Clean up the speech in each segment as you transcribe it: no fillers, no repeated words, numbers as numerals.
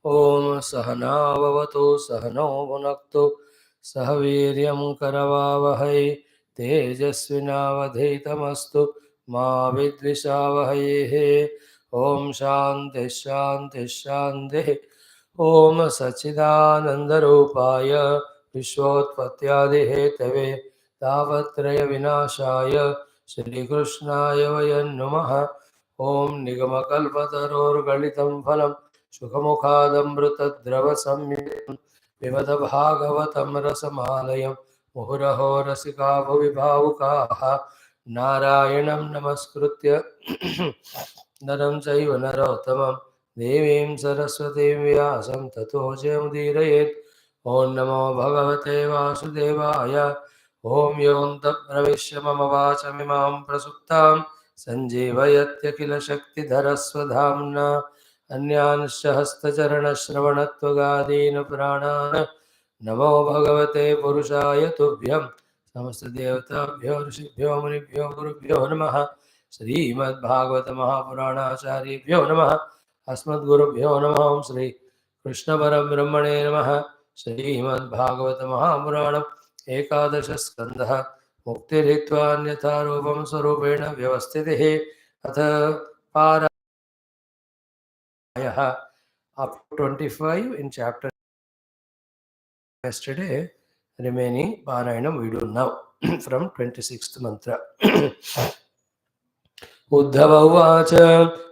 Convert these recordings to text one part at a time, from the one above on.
ओम सहनाववतु सहनौ भुनक्तु सह वीर्यं करवावहै तेजस्विनावधीतमस्तु मा विद्विषावहैः। ओम शांति शांति शांति। ओम सच्चिदानन्दरूपाय विश्वोत्पत्त्यादिहेतवे तापत्रय विनाशाय श्रीकृष्णाय वयं नमः। ओम निगमकल्पतरोर्गलितं फलं सुखमुखादमृतद्रवसंयुतं पिबत भागवतं रसमालयं मुहुरहो रसिका भुवि भावुकाः नारायणं नमस्कृत्य नरं चैव नरोत्तमं देवीं सरस्वतीं व्यासं ततो जयमुदीरयेत्। ॐ नमो भगवते वासुदेवाय। ॐ योऽन्तः प्रविश्य मम वाचमिमां प्रसुप्तां सञ्जीवयत्यखिलशक्तिधरस्वधाम्ना अन्यान्श्च हस्तचरणश्रवणत्वगादीन् प्राणान् नमो भगवते पुरुषाय तुभ्यं समस्तदेवताभ्यो ऋषिभ्यो मुनिभ्यो गुरुभ्यो नमः। श्रीमद्भागवत महापुराणाचार्येभ्यो नमः। अस्मद्गुरुभ्यो नमः। ओं श्री कृष्ण परब्रह्मणे नमः। श्रीमद्भागवत महापुराणम् एकादश स्कन्धः मुक्तिरित्वान्यथा रूपं स्वरूपेण व्यवस्थितिः। अथ पारायणः up to 25 in chapter yesterday. Remaining Parayanam we do now from 26th mantra. Uddhav उवाच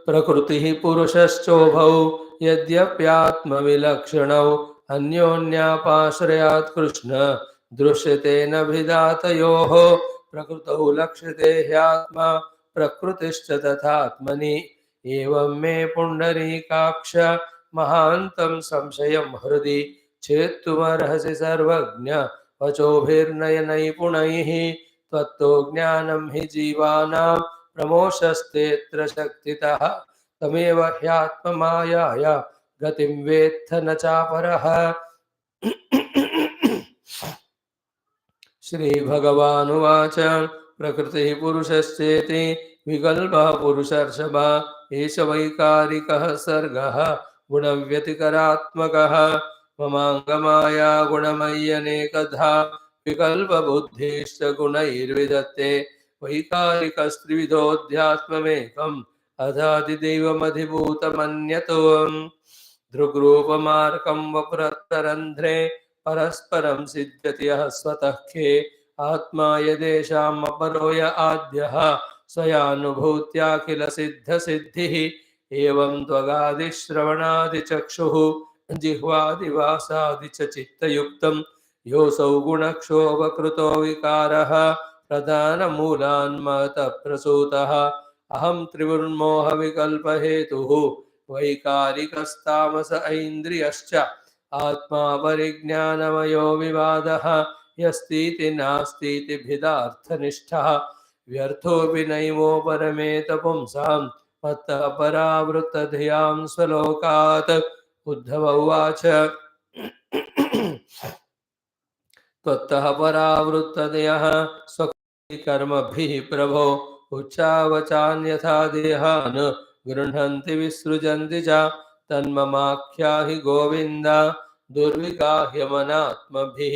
प्रकृतिः पुरुषश्चोभौ यद्यप्यात्मविलक्षणौ अन्योन्यापाश्रयात् कृष्ण दृश्यते न भिदातयोः प्रकृतौ लक्ष्यते ह्यात्मा प्रकृतिश्च तथात्मनि एवं मे पुण्डरीकाक्ष महान्तं संशयं हृदि छेत्तुमर्हसि सर्वज्ञ वचोभिर्नयनैपुणैः त्वत्तो ज्ञानं हि जीवानां प्रमोशस्तेऽत्र शक्तितः तमेव ह्यात्ममायाया गतिं वेत्थ न चापरः। श्रीभगवानुवाच प्रकृतिः पुरुषश्चेति विकल्पः पुरुषर्षभ एष वैकारिकः सर्गः गुणव्यतिकरात्मकः ममाङ्गमाया गुणमय्यनेकधा विकल्पबुद्धिश्च गुणैर्विधत्ते वैकारिकस्त्रिविधोऽध्यात्ममेकम् अधादिदैवमधिभूतमन्यतोऽम् दृग्रूपमार्कं वपुरत्तरन्ध्रे परस्परं सिद्ध्यति यः स्वतः खे आत्मा यदेषाम् अपरो य आद्यः स्वयानुभूत्याखिलसिद्धसिद्धिः एवं त्वगादिश्रवणादिचक्षुः जिह्वादिवासादि च चित्तयुक्तं योऽसौ गुणक्षोभकृतो विकारः प्रधानमूलान्मतः प्रसूतः अहं त्रिविर्मोहविकल्पहेतुः वैकारिकस्तामस ऐन्द्रियश्च आत्मा परिज्ञानमयो विवादः यस्तीति नास्तीति भिदार्थनिष्ठः व्यर्थोऽपि नैवोपरमेत पुंसां मत्तः परावृत्तधियां स्वलोकात्। उद्धव उवाच त्वत्तः परावृत्तधयः स्वकर्मभिः प्रभो उच्चावचान्यथा देहान् गृह्णन्ति विसृजन्ति च तन्ममाख्याहि गोविन्द दुर्विगाह्यमनात्मभिः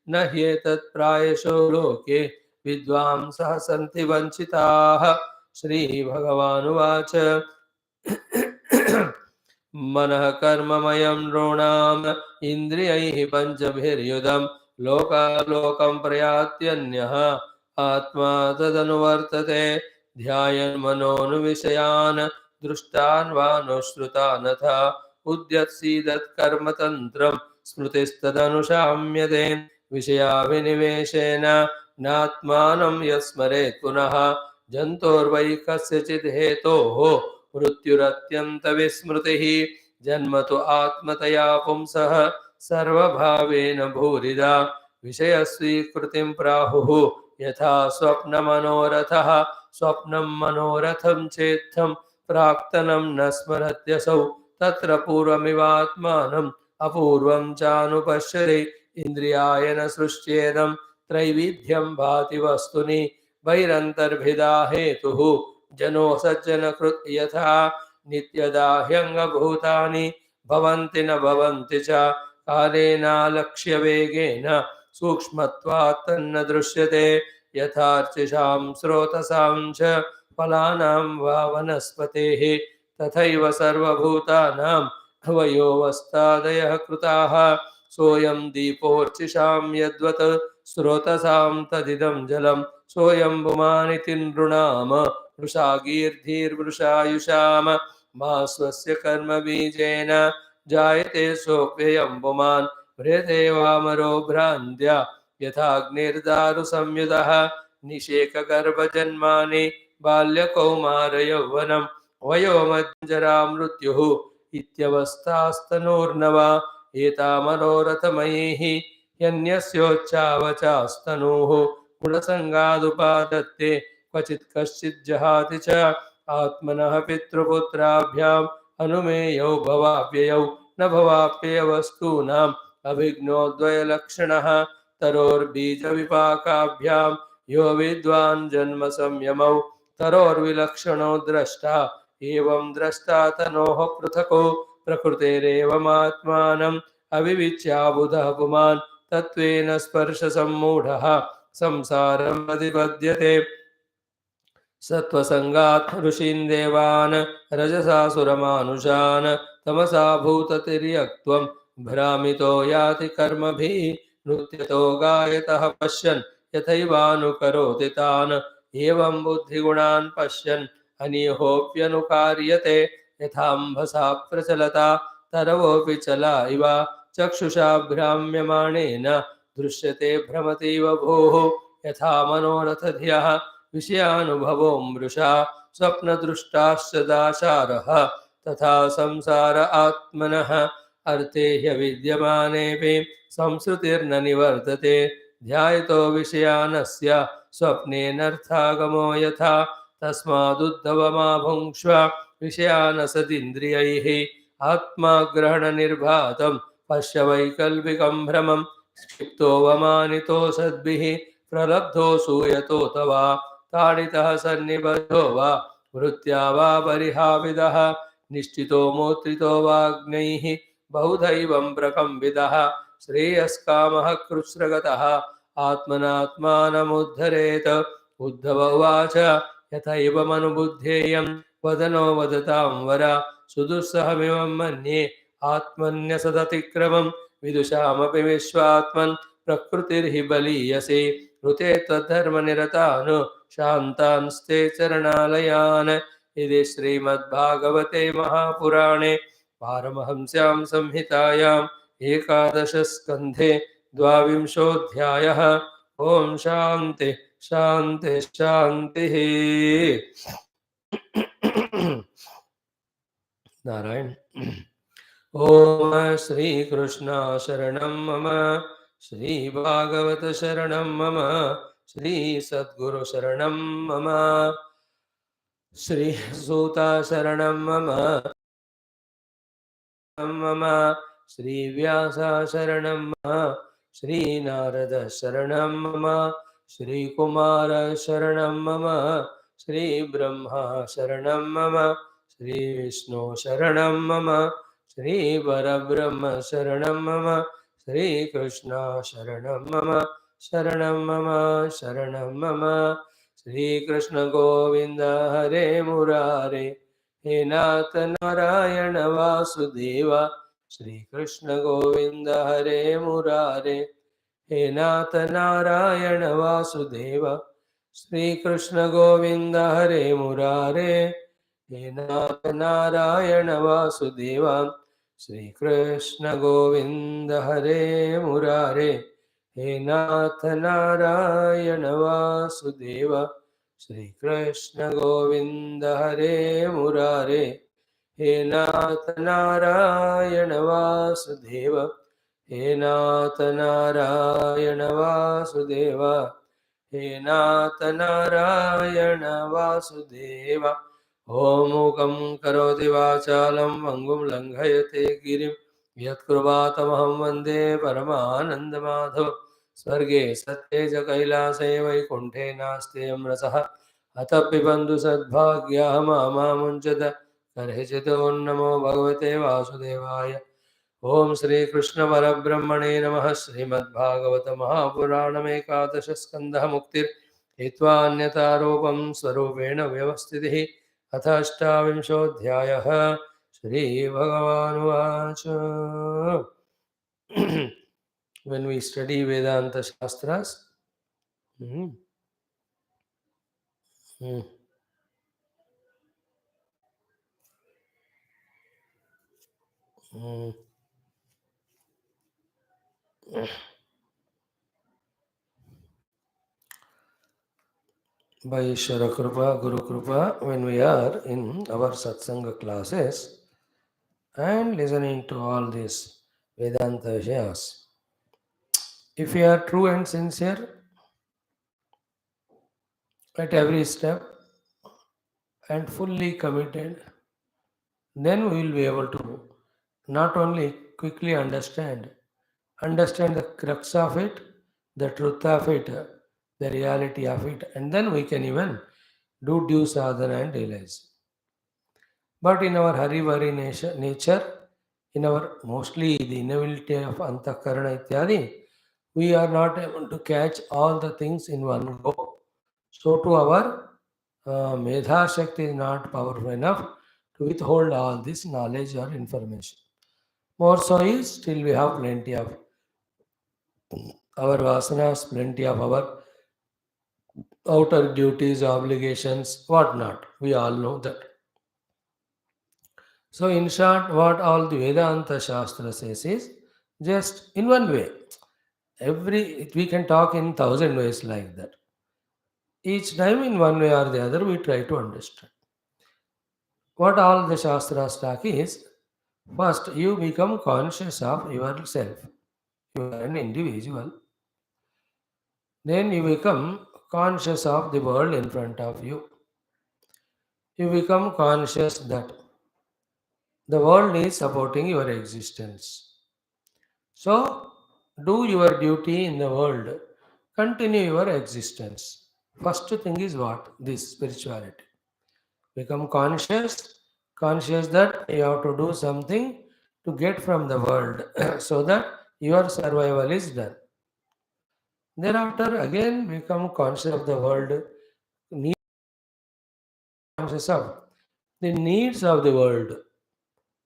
न ह्येतत् प्रायशो लोके विद्वांसः सन्ति वञ्चिताः। श्रीभगवानुवाच मनः कर्ममयं नॄणाम् इन्द्रियैः पञ्चभिर्युधं लोकालोकं प्रयात्यन्यः आत्मा तदनुवर्तते ध्यायन् मनोनुविषयान् दृष्टान् वानुश्रुतानथ उद्यत्सीदत्कर्मतन्त्रं स्मृतिस्तदनुशाम्यते विषयाभिनिवेशेन नात्मानं यस्मरेत् पुनः जन्तोर्वै कस्यचित् हेतोः मृत्युरत्यन्तविस्मृतिः जन्म तु आत्मतया पुंसः सर्वभावेन भूरिदा विषयस्वीकृतिं प्राहुः यथा स्वप्नमनोरथः स्वप्नं मनोरथं चेत्थं प्राक्तनं न स्मरत्यसौ तत्र पूर्वमिवात्मानम् अपूर्वं चानुपश्यति इन्द्रियायन सृष्ट्येदं त्रैविध्यं भाति वस्तुनि वैरन्तर्भिदा हेतुः जनो सज्जनकृत् यथा नित्यदाह्यङ्गभूतानि भवन्ति न भवन्ति च कालेनालक्ष्य वेगेन सूक्ष्मत्वात् तन्न दृश्यते यथार्चिषां स्रोतसां च फलानां वा वनस्पतेः तथैव सर्वभूतानां हवयोऽवस्थादयः कृताः सोऽयं दीपोऽर्चिषां यद्वत् स्रोतसां तदिदं जलं सोऽयं पुमानिति नृणाम वृषागीर्धीर्वृषायुषाम मा स्वस्य कर्मबीजेन जायते सोऽप्ययं पुमान् व्रेते वामरो भ्रान्त्या यथाग्निर्दारुसंयुतः निषेकगर्भजन्मानि बाल्यकौमारयौवनं वयोमज्जरा मृत्युः इत्यवस्थास्तनूर्नवा एतामनोरथमयैः यन्यस्योच्चावचास्तनूः गुणसङ्गादुपादत्ते क्वचित् कश्चित् जहाति च आत्मनः पितृपुत्राभ्याम् अनुमेयौ भवाप्ययौ न भवाप्ययवस्तूनाम् अभिज्ञोद्वयलक्षणः तरोर्बीजविपाकाभ्यां यो विद्वान् जन्म संयमौ तरोर्विलक्षणो द्रष्टा एवं द्रष्टा तनोः पृथको प्रकृतेरेवमात्मानम् अविविच्याबुधः पुमान् तत्त्वेन स्पर्शसम्मूढः संसारम् अधिपद्यते सत्त्वसङ्गात् ऋषीन् देवान् रजसासुरमानुषान् तमसा भूततिर्यक्त्वं भ्रामितो याति कर्मभिः नृत्यतो गायतः पश्यन् यथैवानुकरोति तान् एवं बुद्धिगुणान् पश्यन् अनीहोऽप्यनुकार्यते यथाम्भसा प्रचलता तरवोऽपि चला इव चक्षुषा भ्राम्यमाणेन दृश्यते भ्रमतीव भूः यथा मनोरथधियः विषयानुभवो मृषा स्वप्नदृष्टाश्च दाशारः तथा संसार आत्मनः अर्थे ह्यविद्यमानेऽपि संसृतिर्न निवर्तते ध्यायतो विषयानस्य स्वप्नेनर्थागमो यथा तस्मादुद्धवमा भुङ्क्ष्व विषयानसदिन्द्रियैः आत्माग्रहणनिर्घातं पश्य वैकल्पिकं भ्रमं क्षिप्तो वमानितो सद्भिः प्रलब्धो सूयतो तवा ताडितः सन्निबद्धो वा वृत्त्या वा परिहाविदः निश्चितो मोत्रितो वाग्नैः बहुदैवं प्रकम्पितः श्रेयस्कामः कृत्स्रगतः आत्मनात्मानमुद्धरेत् उद्धव उवाच यथैव मनुबुद्धेयं वदनो वदतां वर सुदुस्सहमिमं मन्ये आत्मन्यसदतिक्रमं विदुषामपि विश्वात्मन् प्रकृतिर्हि बलीयसे ऋते तद्धर्मनिरतान् शान्तांस्ते चरणालयान् इति श्रीमद्भागवते महापुराणे पारमहंस्यां संहितायाम् एकादशस्कन्धे द्वाविंशोऽध्यायः। ॐ शान्ति शान्ति शान्तिः। नारायण। ओम श्री कृष्ण शरणं मम, श्री भागवत शरणं मम, श्री सद्गुरु शरणं मम, श्री सूता शरणं मम मम, श्री व्यासा शरणं मम, श्री नारद शरणं मम, श्री कुमार शरणं मम, श्री ब्रह्मा शरणं मम, श्री विष्णु शरणं मम, श्री परब्रह्म शरणं मम, श्री कृष्ण शरणं मम, शरणं मम, शरणं मम। श्री कृष्ण गोविंद हरे मुरारे, हे नाथ नारायण वासुदेव। श्री कृष्ण गोविंद हरे मुरारे, हे नाथ नारायण वासुदेव। श्री कृष्ण गोविंद हरे मुरारे, हे नाथ नारायण वासुदेव। श्री कृष्ण गोविंद हरे मुरारे, हे नाथ नारायण वासुदेव। श्री कृष्ण गोविंद हरे मुरारे, हे नाथ नारायण वासुदेव, हे नाथ नारायण वासुदेव, हे नाथ नारायण वासुदेव। ॐ मूकं करोति वाचालं पङ्गुं लङ्घयते गिरिं यत्कृपातमहं वन्दे परमानन्दमाधव। स्वर्गे सत्ये च कैलासे वैकुण्ठे नास्त्ययं रसः अतः पिबन्धु सद्भाग्याः मामुञ्चत कर्हिचितो नमो भगवते वासुदेवाय। Om Shri Krishna Parabrahmane Namaha. Srimad Bhagavatam Mahapuranam Ekadasha Skandha Muktir Hitvanyataropam Swarupena Vyavastitihi Athashtavinshodhyayah Shri Bhagavan Vacha. When we study Vedanta Shastras, mm, mm, mm, by Ishvara Kripa, Guru Kripa, when we are in our satsanga classes and listening to all these Vedanta Vishayas, if we are true and sincere at every step and fully committed, then we will be able to not only quickly understand the crux of it, the truth of it, the reality of it, and then we can even do due sadhana and realize. But in our hari nature, in our mostly the inability of antakarana ityadi, we are not able to catch all the things in one go. So to our medha shakti is not powerful enough to withhold all this knowledge or information. More so is still we have plenty of our vasanas, plenty of our outer duties, obligations, whatnot. We all know that. So, in short, what all the Vedanta Shastra says is just in one way. Every we can talk in thousand ways like that. Each time, in one way or the other, we try to understand. What all the Shastras talk is first, you become conscious of yourself. You are an individual. Then you become conscious of the world in front of you. You become conscious that the world is supporting your existence. So, do your duty in the world, continue your existence. First thing is what? This spirituality. Become conscious that you have to do something to get from the world so that your survival is done. Thereafter, again become conscious of the world, need conscious of the needs of the world,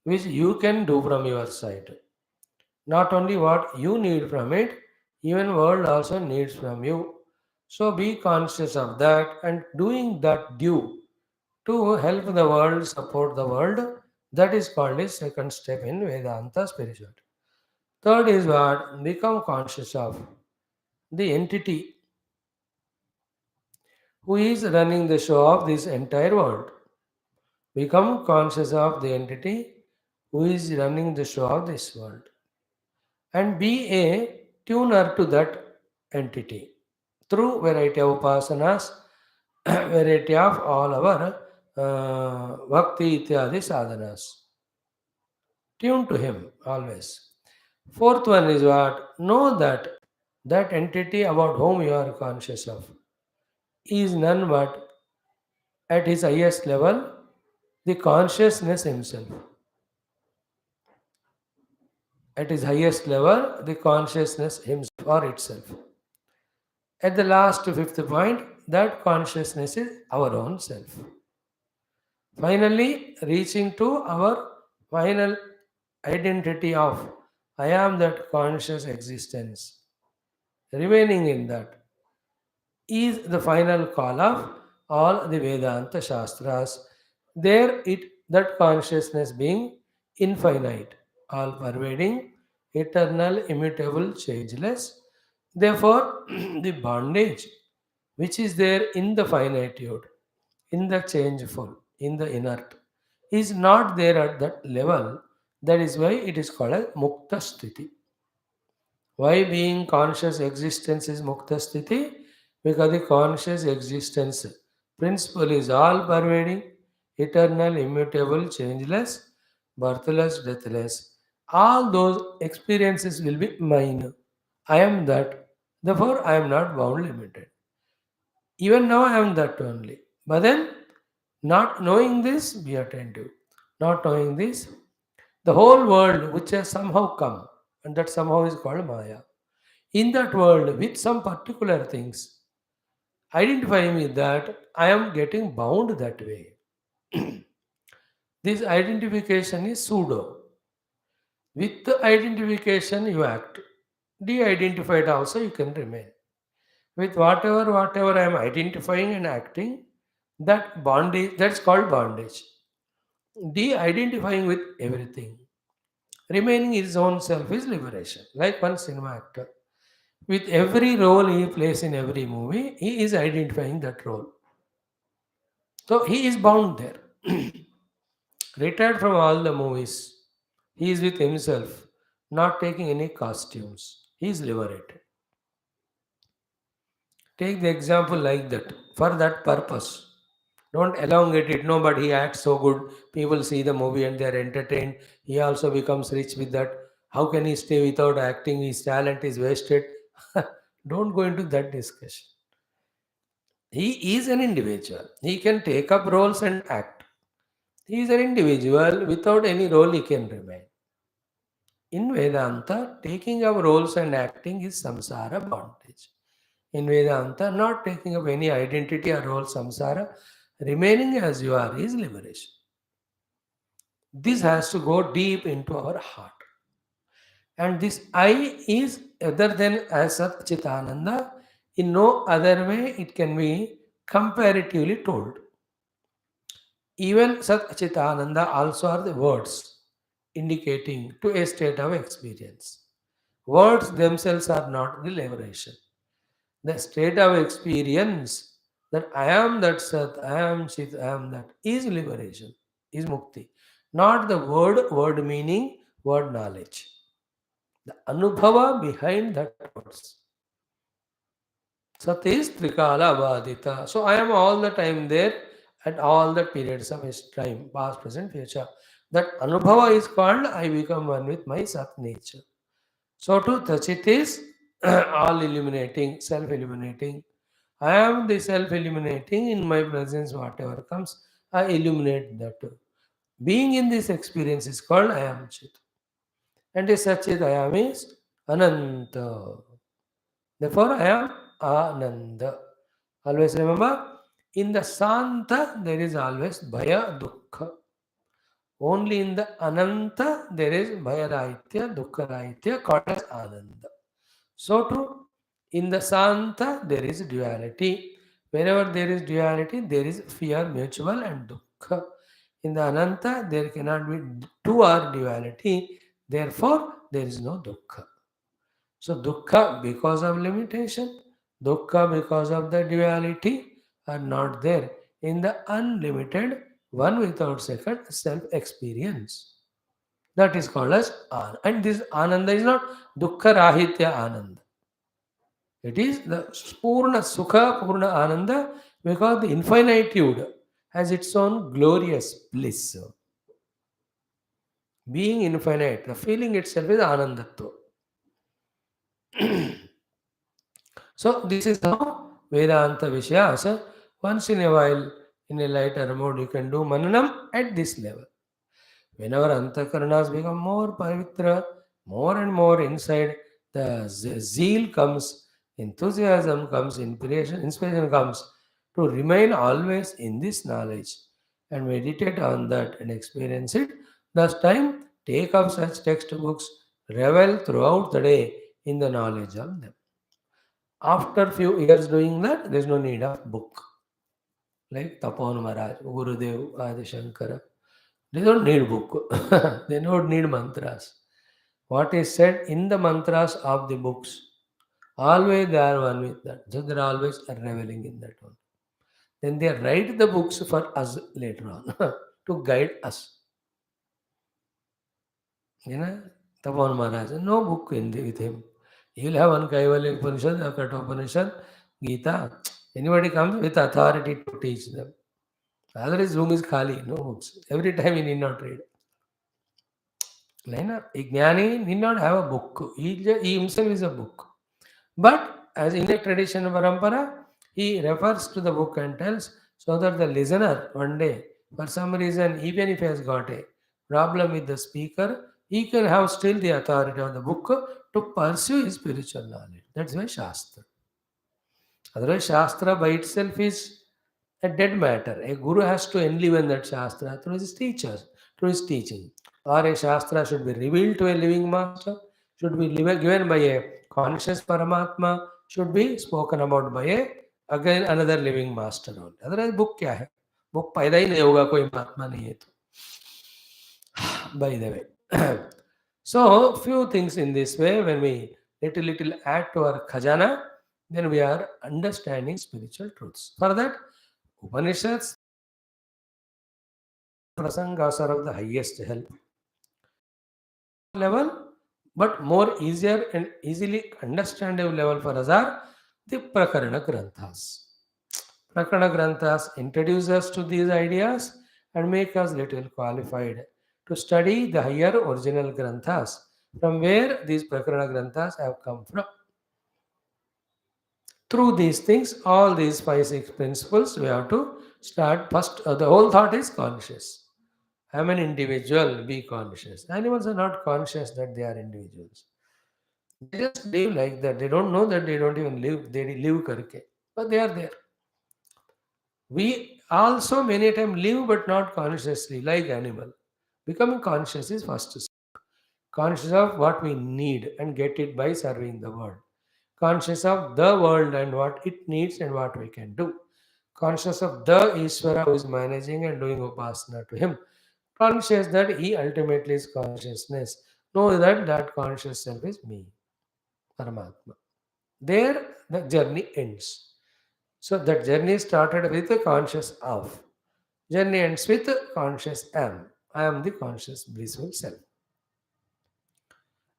which you can do from your side. Not only what you need from it, even world also needs from you. So be conscious of that and doing that due to help the world, support the world. That is called a second step in Vedanta spirituality. Third is what? Become conscious of the entity who is running the show of this entire world. Become conscious of the entity who is running the show of this world. And be a tuner to that entity through variety of upasanas, variety of all our bhakti ityadi sadhanas. Tune to him always. Fourth one is what? Know that that entity about whom you are conscious of is none but at his highest level the consciousness himself. At his highest level, the consciousness himself or itself. At the last fifth point, that consciousness is our own self. Finally, reaching to our final identity of I am that conscious existence. Remaining in that is the final call of all the Vedanta Shastras. There, it that consciousness being infinite, all pervading, eternal, immutable, changeless. Therefore, the bondage which is there in the finitude, in the changeful, in the inert, is not there at that level. That is why it is called a mukta sthiti. Why being conscious existence is mukta sthiti? Because the conscious existence principle is all pervading, eternal, immutable, changeless, birthless, deathless. All those experiences will be mine. I am that. Therefore, I am not bound limited. Even now I am that only. But then, not knowing this, be attentive. Not knowing this, The whole world which has somehow come, and that somehow is called Maya. In that world, with some particular things, identifying with that, I am getting bound that way. This identification is pseudo. With the identification, you act. De-identified also, you can remain. With whatever I am identifying and acting, that bondage, that's called bondage. De-identifying with everything. Remaining his own self is liberation. Like one cinema actor. With every role he plays in every movie, he is identifying that role. So he is bound there. Retired from all the movies. He is with himself, not taking any costumes. He is liberated. Take the example like that for that purpose. Don't elongate it. No, but he acts so good. People see the movie and they are entertained. He also becomes rich with that. How can he stay without acting? His talent is wasted. Don't go into that discussion. He is an individual. He can take up roles and act. He is an individual. Without any role, he can remain. In Vedanta, taking up roles and acting is samsara bondage. In Vedanta, not taking up any identity or role samsara, remaining as you are is liberation. This has to go deep into our heart. And this I is other than as Sat Chitananda, in no other way it can be comparatively told. Even Sat Chitananda also are the words indicating to a state of experience. Words themselves are not the liberation. The state of experience that I am that Sat, I am Chit, I am that is liberation, is mukti. Not the word meaning, word knowledge. The anubhava behind that words. Sat is trikala vadita. So I am all the time there at all the periods of his time, past, present, future. That anubhava is called I become one with my Sat nature. So too, Tachit is all illuminating, self illuminating. I am the self illuminating in my presence, whatever comes, I illuminate that too. Being in this experience is called I am Chit. And a Sachit I am is Ananta. Therefore, I am Ananda. Always remember, in the Santa, there is always Bhaya Dukkha. Only in the Ananta, there is Bhaya Rahitya, Dukkha Rahitya, called as Ananda. So too, in the Santa, there is duality. Wherever there is duality, there is fear, mutual, and dukkha. In the Ananta, there cannot be two or duality. Therefore, there is no dukkha. So, dukkha because of limitation, dukkha because of the duality are not there in the unlimited, one without second self experience. That is called as Ananda. And this Ananda is not dukkha rahitya Ananda. It is the Purna Sukha, Purna Ananda, because the infinitude has its own glorious bliss. Being infinite, the feeling itself is Anandatva. So, this is how Vedanta Vishyas, once in a while, in a lighter mode, you can do Mananam at this level. Whenever Antakaranas become more pavitra, more and more inside, the zeal comes, enthusiasm comes, inspiration comes to remain always in this knowledge and meditate on that and experience it. Thus, time take up such textbooks, revel throughout the day in the knowledge of them. After few years doing that, there is no need of book. Like Tapan Maharaj, Gurudev, Adi Shankara. They don't need book. They don't need mantras. What is said in the mantras of the books, always they are one with that. So they are always reveling in that one. Then they write the books for us later on to guide us. You know, Tapan Maharaj, no book with him. He will have one Kaivalya Upanishad, a Kathopanishad, Gita. Anybody comes with authority to teach them. Otherwise, room is khali, no books. Every time he need not read. Naina, a Jnani need not have a book. He himself is a book. But as in the tradition of Parampara, he refers to the book and tells so that the listener one day, for some reason, even if he has got a problem with the speaker, he can have still the authority of the book to pursue his spiritual knowledge. That's why Shastra. Otherwise, Shastra by itself is a dead matter. A guru has to enliven that Shastra through his teachers, through his teaching. Or a Shastra should be revealed to a living master, should be given by a conscious Paramatma, should be spoken about by a again another living master only. Otherwise, book क्या है? Book पैदा ही नहीं होगा कोई महात्मा नहीं है तो. By the way. So, few things in this way, when we little add to our khajana, then we are understanding spiritual truths. For that, Upanishads, prasangas are of the highest help level, but more easier and easily understandable level for us are the Prakarana Granthas. Prakarana Granthas introduce us to these ideas and make us little qualified to study the higher original Granthas from where these Prakarana Granthas have come from. Through these things, all these 5 6 principles, we have to start first. The whole thought is conscious. I am an individual, be conscious. Animals are not conscious that they are individuals. They just live like that. They don't know that they don't even live. They live karke. But they are there. We also many times live but not consciously, like animal. Becoming conscious is first step. Conscious of what we need and get it by serving the world. Conscious of the world and what it needs and what we can do. Conscious of the Ishvara who is managing and doing upasana to him. Conscious that he ultimately is consciousness. Know that that conscious self is me, Paramatma. There the journey ends. So that journey started with a conscious of. Journey ends with a conscious am. I am the conscious blissful self.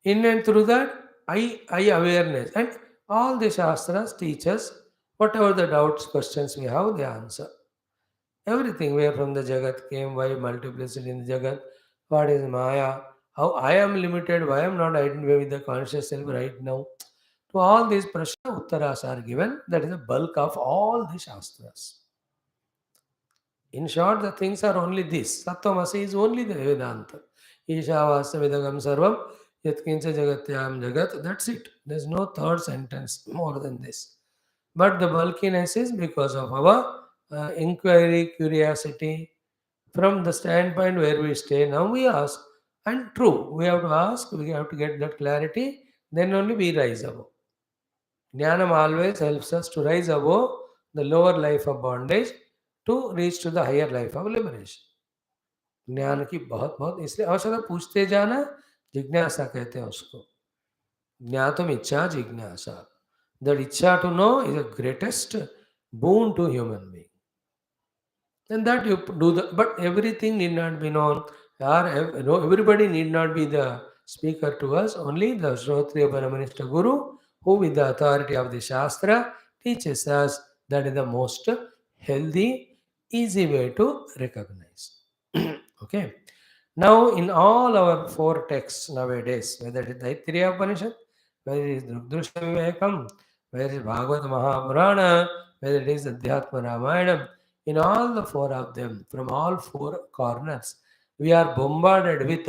In and through that, I awareness. And all the Shastras teach us whatever the doubts, questions we have, they answer. Everything where from the Jagat came, why multiplicity in the Jagat, what is Maya, how I am limited, why I am not identified with the conscious self right now. To all these prashna uttaras are given. That is the bulk of all the Shastras. In short, the things are only this. Sattvamasi is only the Vedanta. Ishavasya vidagam sarvam yatkincha jagatyam jagat. That's it. There's no third sentence more than this. But the bulkiness is because of our inquiry, curiosity. From the standpoint where we stay now, we ask. And true, we have to ask, we have to get that clarity, then only we rise above. Jnanam always helps us to rise above the lower life of bondage to reach to the higher life of liberation. ज्ञान की बहुत बहुत इसलिए आवश्यकता पूछते जाना जिज्ञासा कहते हैं उसको ज्ञातुम इच्छा जिज्ञासा that इच्छा to know is the greatest boon to human being. And that you do the but everything need not be known or everybody need not be the speaker to us. Only the Shrotriya Paramanishta Guru who with the authority of the Shastra teaches us that is the most healthy, easy way to recognize. Okay. Now, in all our 4 texts nowadays, whether it is Taittiriya Upanishad, whether it is Drugdrushya Vivekam, whether it is Bhagavatam Maha, whether it is Adhyatma Ramayana, in all the 4 of them, from all 4 corners, we are bombarded with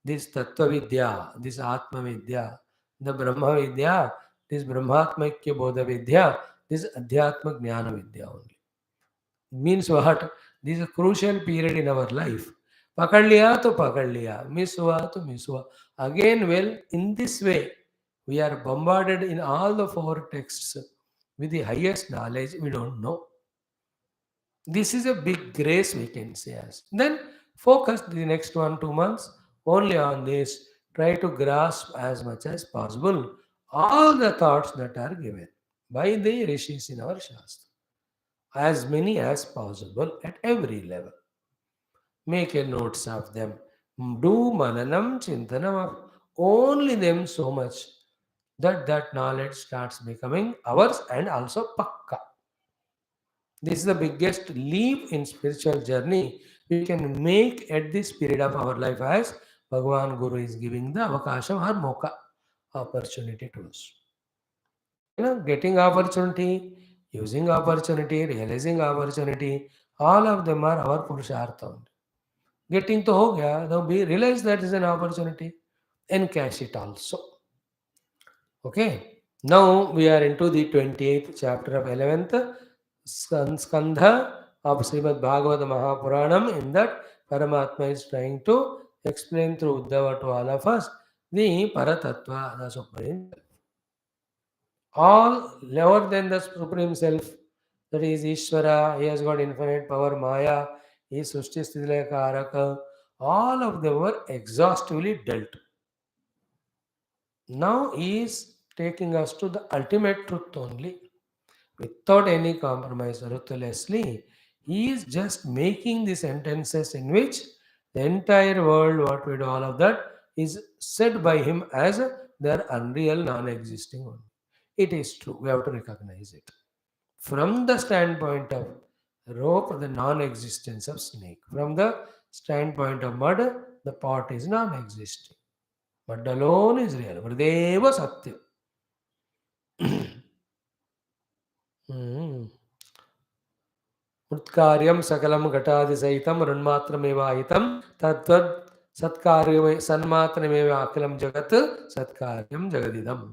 this Tattva Vidya, this Atma Vidya, the Brahma Vidya, this Brahmatmakya Bodha Vidya, this Adhyatma Jnana Vidya only. Means what? This is a crucial period in our life. पकड़ लिया तो पकड़ लिया, miss हुआ तो miss हुआ. Again, well, in this way, we are bombarded in all the 4 texts with the highest knowledge we don't know. This is a big grace we can say as. Then focus the next 1 2 months only on this. Try to grasp as much as possible all the thoughts that are given by the rishis in our Shastra. As many as possible at every level. Make a notes of them. Do mananam chintanam of only them so much that that knowledge starts becoming ours and also pakka. This is the biggest leap in spiritual journey we can make at this period of our life as Bhagavan Guru is giving the avakasham or moka opportunity to us. Getting opportunity, using opportunity, realizing opportunity, all of them are our purushartha. Getting to ho gaya, now we realize that is an opportunity. Encash it also. Okay. Now we are into the 28th chapter of 11th Skandha of Srimad Bhagavatam Mahapuranam. In that, Paramatma is trying to explain through Uddhava to all of us the Paratattva, the Supreme Self. All lower than the Supreme Self, that is Ishvara, he has got infinite power, Maya, he is Sushti Sthitila Karaka, all of them were exhaustively dealt. Now he is taking us to the ultimate truth only, without any compromise, ruthlessly. He is just making the sentences in which the entire world, what we do, all of that, is said by him as their unreal, non existing one. It is true, we have to recognize it. From the standpoint of rope, the non existence of snake. From the standpoint of mud, the pot is non existing. Mud alone is real. Vrideva Satya. Hmm. उत्कार्यं सकलं घटादिसहितं ऋन्मात्रमेवाहितं तद्वद् सत्कार्यमे सन्मात्रमेव अखिलं जगत् सत्कार्यं जगदिदम्.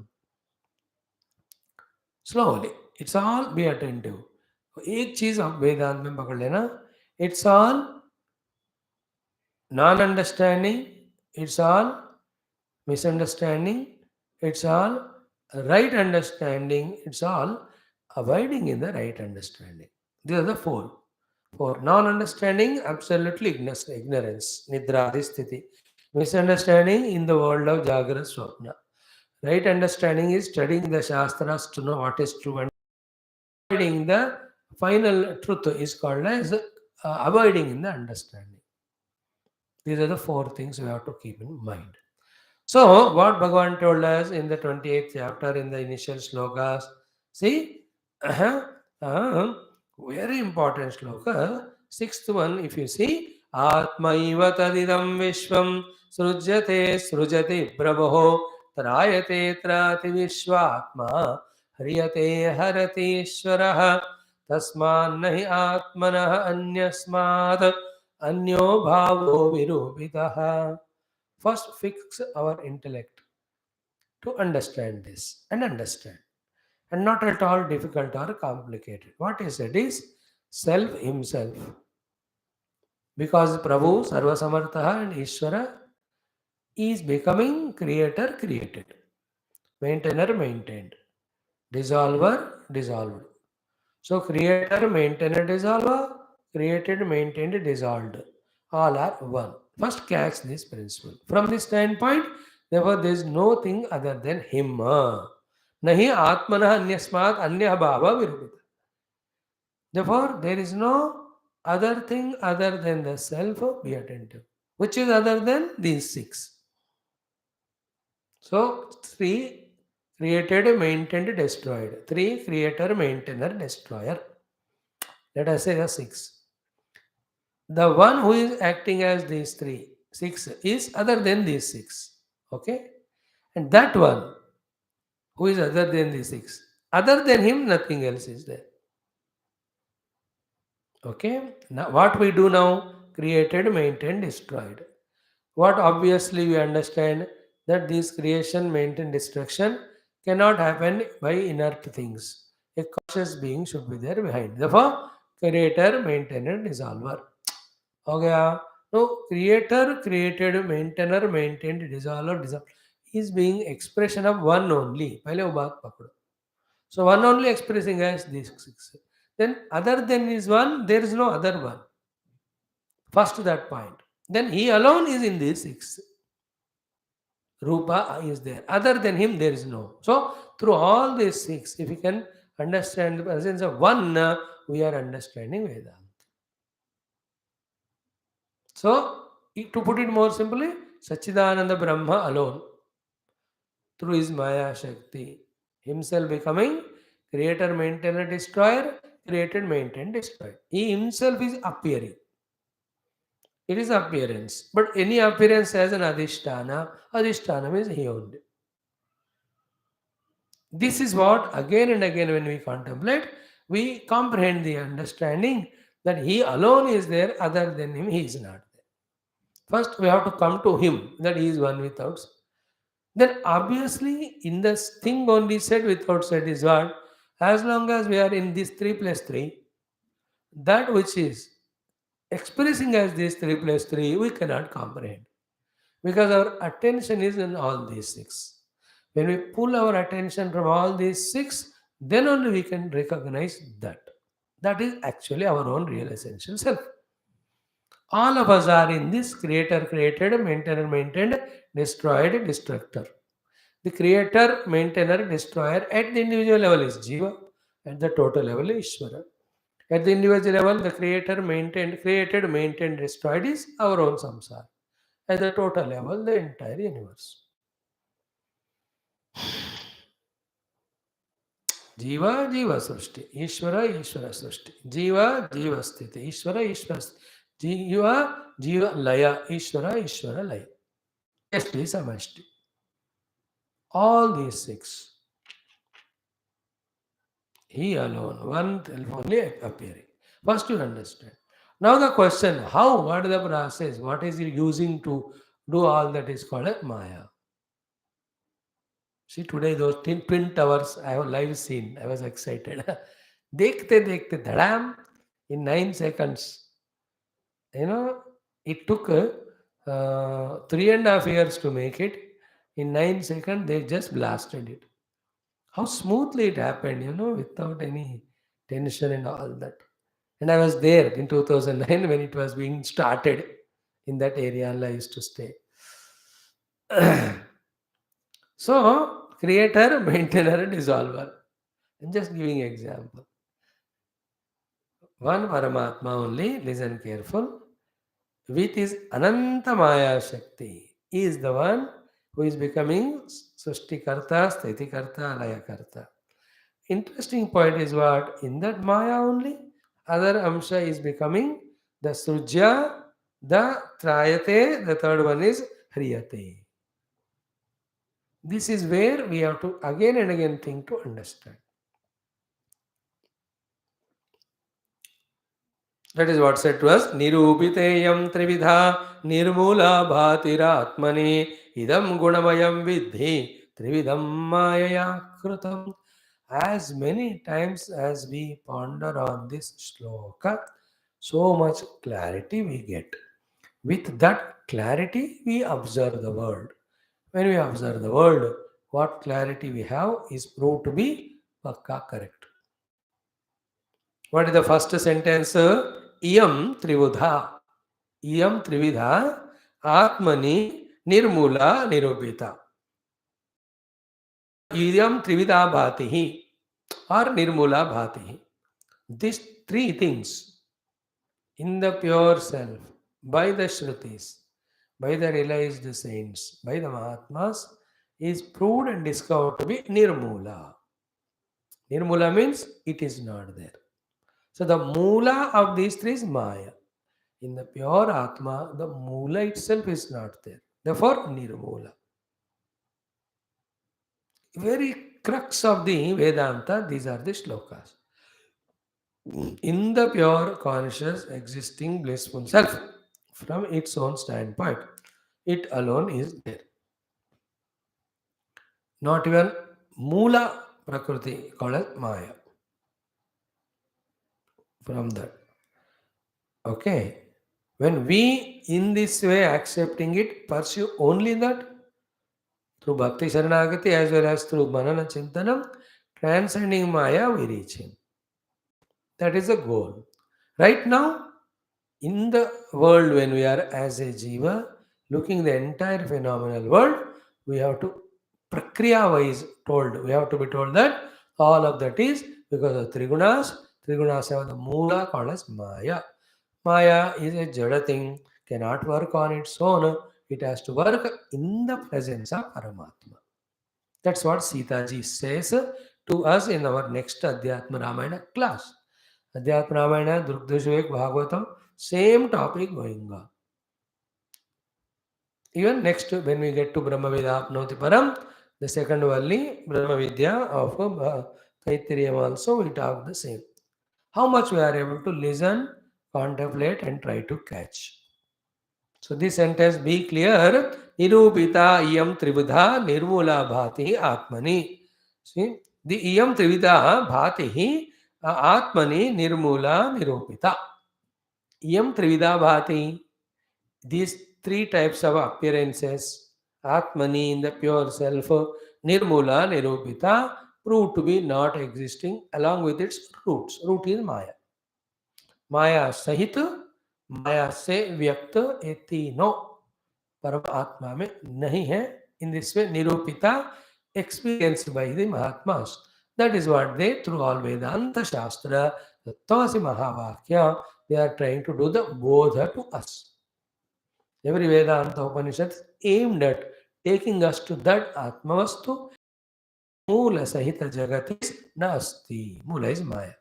Slowly, it's all be attentive. एक चीज आप वेदांत में पकड़ लेना. It's all non-understanding. It's all misunderstanding. It's all right understanding. It's all abiding in the right understanding. These are the four. For non-understanding, absolutely ignorance, nidradi sthiti. Misunderstanding in the world of Jagra Swapna. Right understanding is studying the Shastras to know what is true, and avoiding the final truth is called as avoiding in the understanding. These are the four things we have to keep in mind. So, what Bhagavan told us in the 28th chapter in the initial slokas, see, very important sloka, sixth one, if you see, Atmaiva tadidam vishvam srujyate srujati prabho trayate trati vishvatma hriyate harati ishvaraha tasman nahi atmanah anyasmad anyo bhavo virupitaha. First, fix our intellect to understand this and understand, and not at all difficult or complicated. What he said is self himself, because Prabhu Sarvasamartha and Ishvara is becoming creator created, maintainer maintained, dissolver dissolved. So creator, maintainer, dissolver, created, maintained, dissolved, all are one. First catch this principle. From this standpoint, therefore there is no thing other than him. Nahi atmanah anyasmat anya bhava virupita. Therefore, there is no other thing other than the self. Be attentive. Which is other than these six. So, three created, maintained, destroyed. Three creator, maintainer, destroyer. Let us say the six. The one who is acting as these three, six, is other than these six. Okay? And that one who is other than these six, other than him, nothing else is there. Okay? Now, what we do now? Created, maintained, destroyed. What obviously we understand that this creation, maintain, destruction cannot happen by inert things. A conscious being should be there behind. Therefore, creator, maintainer, dissolver. हो गया. No, creator, created, maintainer, maintained, dissolver, dissolver is being expression of one only. पहले वो बात पकड़ो. So one only expressing as these six. Then other than is one, there is no other one. First that point. Then he alone is in these six. Rupa is there. Other than him, there is no. So through all these six, if we can understand the presence of one, we are understanding Vedanta. So, to put it more simply, Sachidananda Brahma alone, through his Maya Shakti, himself becoming creator, maintainer, destroyer, created, maintained, destroyed. He himself is appearing. It is appearance. But any appearance has an Adhisthana. Adhisthana means he only. This is what again and again when we contemplate, we comprehend the understanding that he alone is there, other than him, he is not there. First, we have to come to Him, that He is one without. Then, obviously, in this thing only said without said is what? As long as we are in this 3 plus 3, that which is expressing as this 3 plus 3, we cannot comprehend. Because our attention is in all these 6. When we pull our attention from all these 6, then only we can recognize that. That is actually our own real essential self. All of us are in this creator created, maintainer maintained, destroyed destructor. The creator, maintainer, destroyer at the individual level is Jiva, at the total level is Ishvara. At the individual level, the creator, maintained, created, maintained, destroyed is our own samsara. At the total level, the entire universe. Jiva, Jiva Srishti. Ishvara, Ishvara Srishti. Jiva, Jiva Sthiti. Ishvara, Ishvara Sthiti. Jiva, Jiva Laya. Ishvara, Ishvara Laya. Yashti, Samashti. All these 6. He alone, one only appearing. First you understand. Now the question, how, what is the process, what is he using to do all that is called a Maya? See, today those twin towers, I have live seen, I was excited. Dekhte dekhte dhadam, in 9 seconds. You know, it took 3.5 years to make it. In 9 seconds, they just blasted it. How smoothly it happened, without any tension and all that. And I was there in 2009 when it was being started in that area I used to stay. So, creator, maintainer, dissolver. I'm just giving example. One Paramatma only, listen careful, with his Ananta Maya Shakti. He is the one who is becoming Sushtikarta, Sthitikarta, Layakarta. Interesting point is what? In that Maya only, other Amsha is becoming the Sujya, the Trayate, the third one is Hriyate. This is where we have to again and again think to understand. That is what said to us, Nirupiteyam Trividha Nirmula Bhatiratmani Idam Gunamayam Vidhi Trividam Mayaya Krutam. As many times as we ponder on this shloka, so much clarity we get. With that clarity, we observe the world. When we observe the world, what clarity we have is proved to be pakka correct. What is the first sentence? Iyam trivudha. Iyam trividha atmani nirmula nirupita. Iyam trivida bhatihi or nirmula bhatihi. These 3 things in the pure self, by the Shrutis, by the realized saints, by the Mahatmas, is proved and discovered to be nirmula. Nirmula means it is not there. So the mula of these 3 is Maya. In the pure Atma, the mula itself is not there. Therefore, nirmula. Very crux of the Vedanta, these are the shlokas. In the pure conscious existing blissful self, from its own standpoint, it alone is there. Not even Mula Prakriti called as Maya. From that. Okay. When we in this way accepting it, pursue only that through Bhakti Sharanagati as well as through Manana Chintanam, transcending Maya, we reach Him. That is the goal. Right now, in the world, when we are as a jiva, looking the entire phenomenal world, we have to, prakriya wise told, we have to be told that all of that is because of Trigunas. Trigunas have the Mula called as Maya. Maya is a jada thing, cannot work on its own. It has to work in the presence of Paramatma. That's what Sitaji says to us in our next Adhyatma Ramayana class. Adhyatma Ramayana, Drukdashvek, Bhagavatam, same topic going on. Even next, when we get to Brahma Vidya Apnoti Param, the second only Brahma Vidya of Taittiriya also, we talk the same. How much we are able to listen, contemplate, and try to catch. So this sentence be clear. Nirupita iyam trivudha nirmula bhati atmani. See, the iyam trivida bhati atmani nirmula nirupita. Iyam trivida bhati. These three types of appearances, atmani in the pure self, nirmula nirupita, proved to be not existing along with its roots. Root is Maya. माया सहित माया से व्यक्त ये तीनों परम आत्मा में नहीं है. In this way, nirupita experienced by the Mahatmas. That is what they, through all Vedanta Shastra, the Tattvasi Mahavakya, they are trying to do the bodha to us. Every Vedanta Upanishad is aimed at taking us to that Atmavastu. Moola Sahita Jagat is Nasti. Moola is Maya.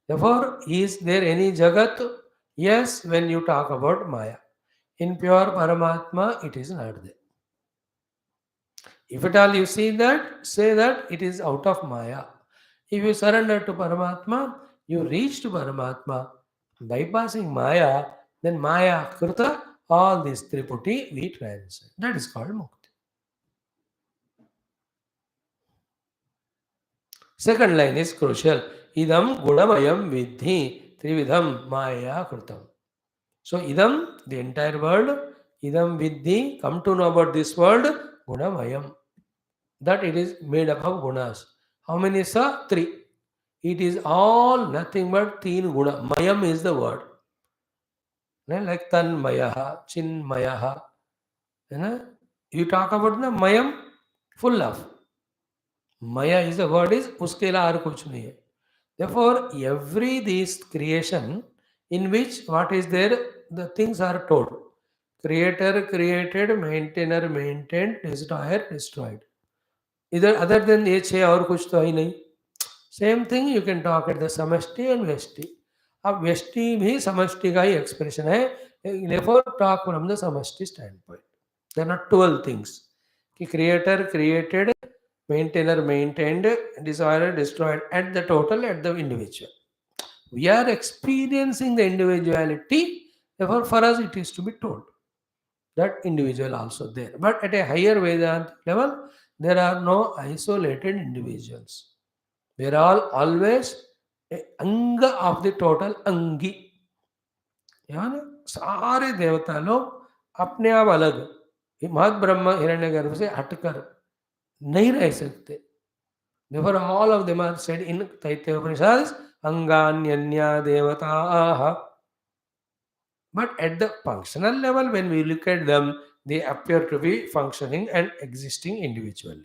Therefore, is there any Jagat? Yes, when you talk about Maya. In pure Paramatma, it is not there. If at all you see that, say that it is out of Maya. If you surrender to Paramatma, you reach to Paramatma. Bypassing Maya, then Maya Krita, all these Triputi we transcend. That is called Mukti. Second line is crucial. Idam Gudamayam Vidhi Trividham Maya Kritam. So idam, the entire world, idam Vidhi, come to know about this world, Gudamayam. That it is made up of gunas. How many are? Three. It is all nothing but teen guna. Mayam is the word. Like tan mayaha, chin mayaha. You talk about the mayam, full of. Maya is the word is uske la aur kuch nahi hai. Therefore, every this creation in which what is there, the things are told. Creator created, maintainer maintained, destroyer destroyed. Either other than ये छह और कुछ तो है ही नहीं. Same thing you can talk at the समष्टि and व्यष्टि. अब व्यष्टि भी समष्टि का ही एक्सप्रेशन है. therefore talk from the समष्टि standpoint. There are not 12 things कि creator created, maintainer maintained, destroyer destroyed, at the total, at the individual. We are experiencing the individuality, therefore for us it is to be told that individual also there. But at a higher Vedanta level, there are no isolated individuals. They are all always a anga of the total अंगी. यानी सारे देवता लोग अपने आप अलग, महत ब्रह्म हिरण्यगर्भ से हटकर नहीं रह सकते. Therefore, all of them are said in Taittiriya Upanishads, Anganyanya Devataah. But at the functional level, when we look at them, they appear to be functioning and existing individually.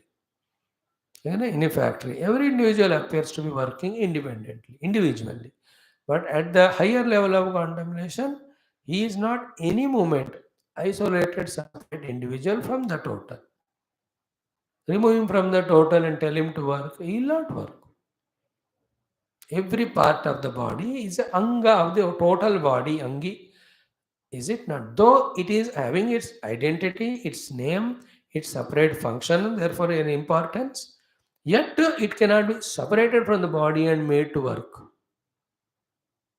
In a factory, every individual appears to be working independently, individually. But at the higher level of contemplation, he is not any moment isolated, separate individual from the total. Remove him from the total and tell him to work, he will not work. Every part of the body is a anga of the total body, angi. Is it not? Though it is having its identity, its name, its separate function, therefore an importance, yet it cannot be separated from the body and made to work.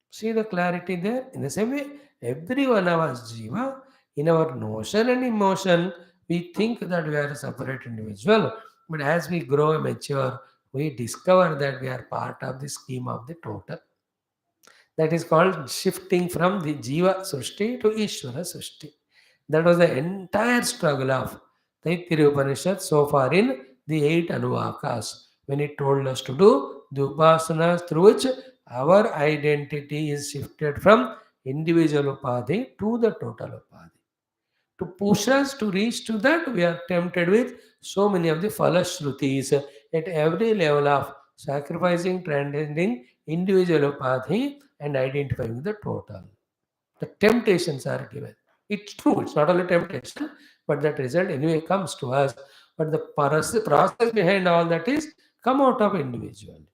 See the clarity there? In the same way, every one of us, Jiva, in our notion and emotion, we think that we are a separate individual. But as we grow and mature, we discover that we are part of the scheme of the total. That is called shifting from the Jiva Srushti to Ishvara Srushti. That was the entire struggle of Taittiriya Upanishad so far in the 8 Anuvakas, when it told us to do the upasanas through which our identity is shifted from individual upadhi to the total upadhi. To push us to reach to that, we are tempted with so many of the falashrutis at every level of sacrificing, transcending individual upadhi and identifying with the total. The temptations are given. It's true, it's not only temptation, but that result anyway comes to us. But the process behind all that is come out of individuality.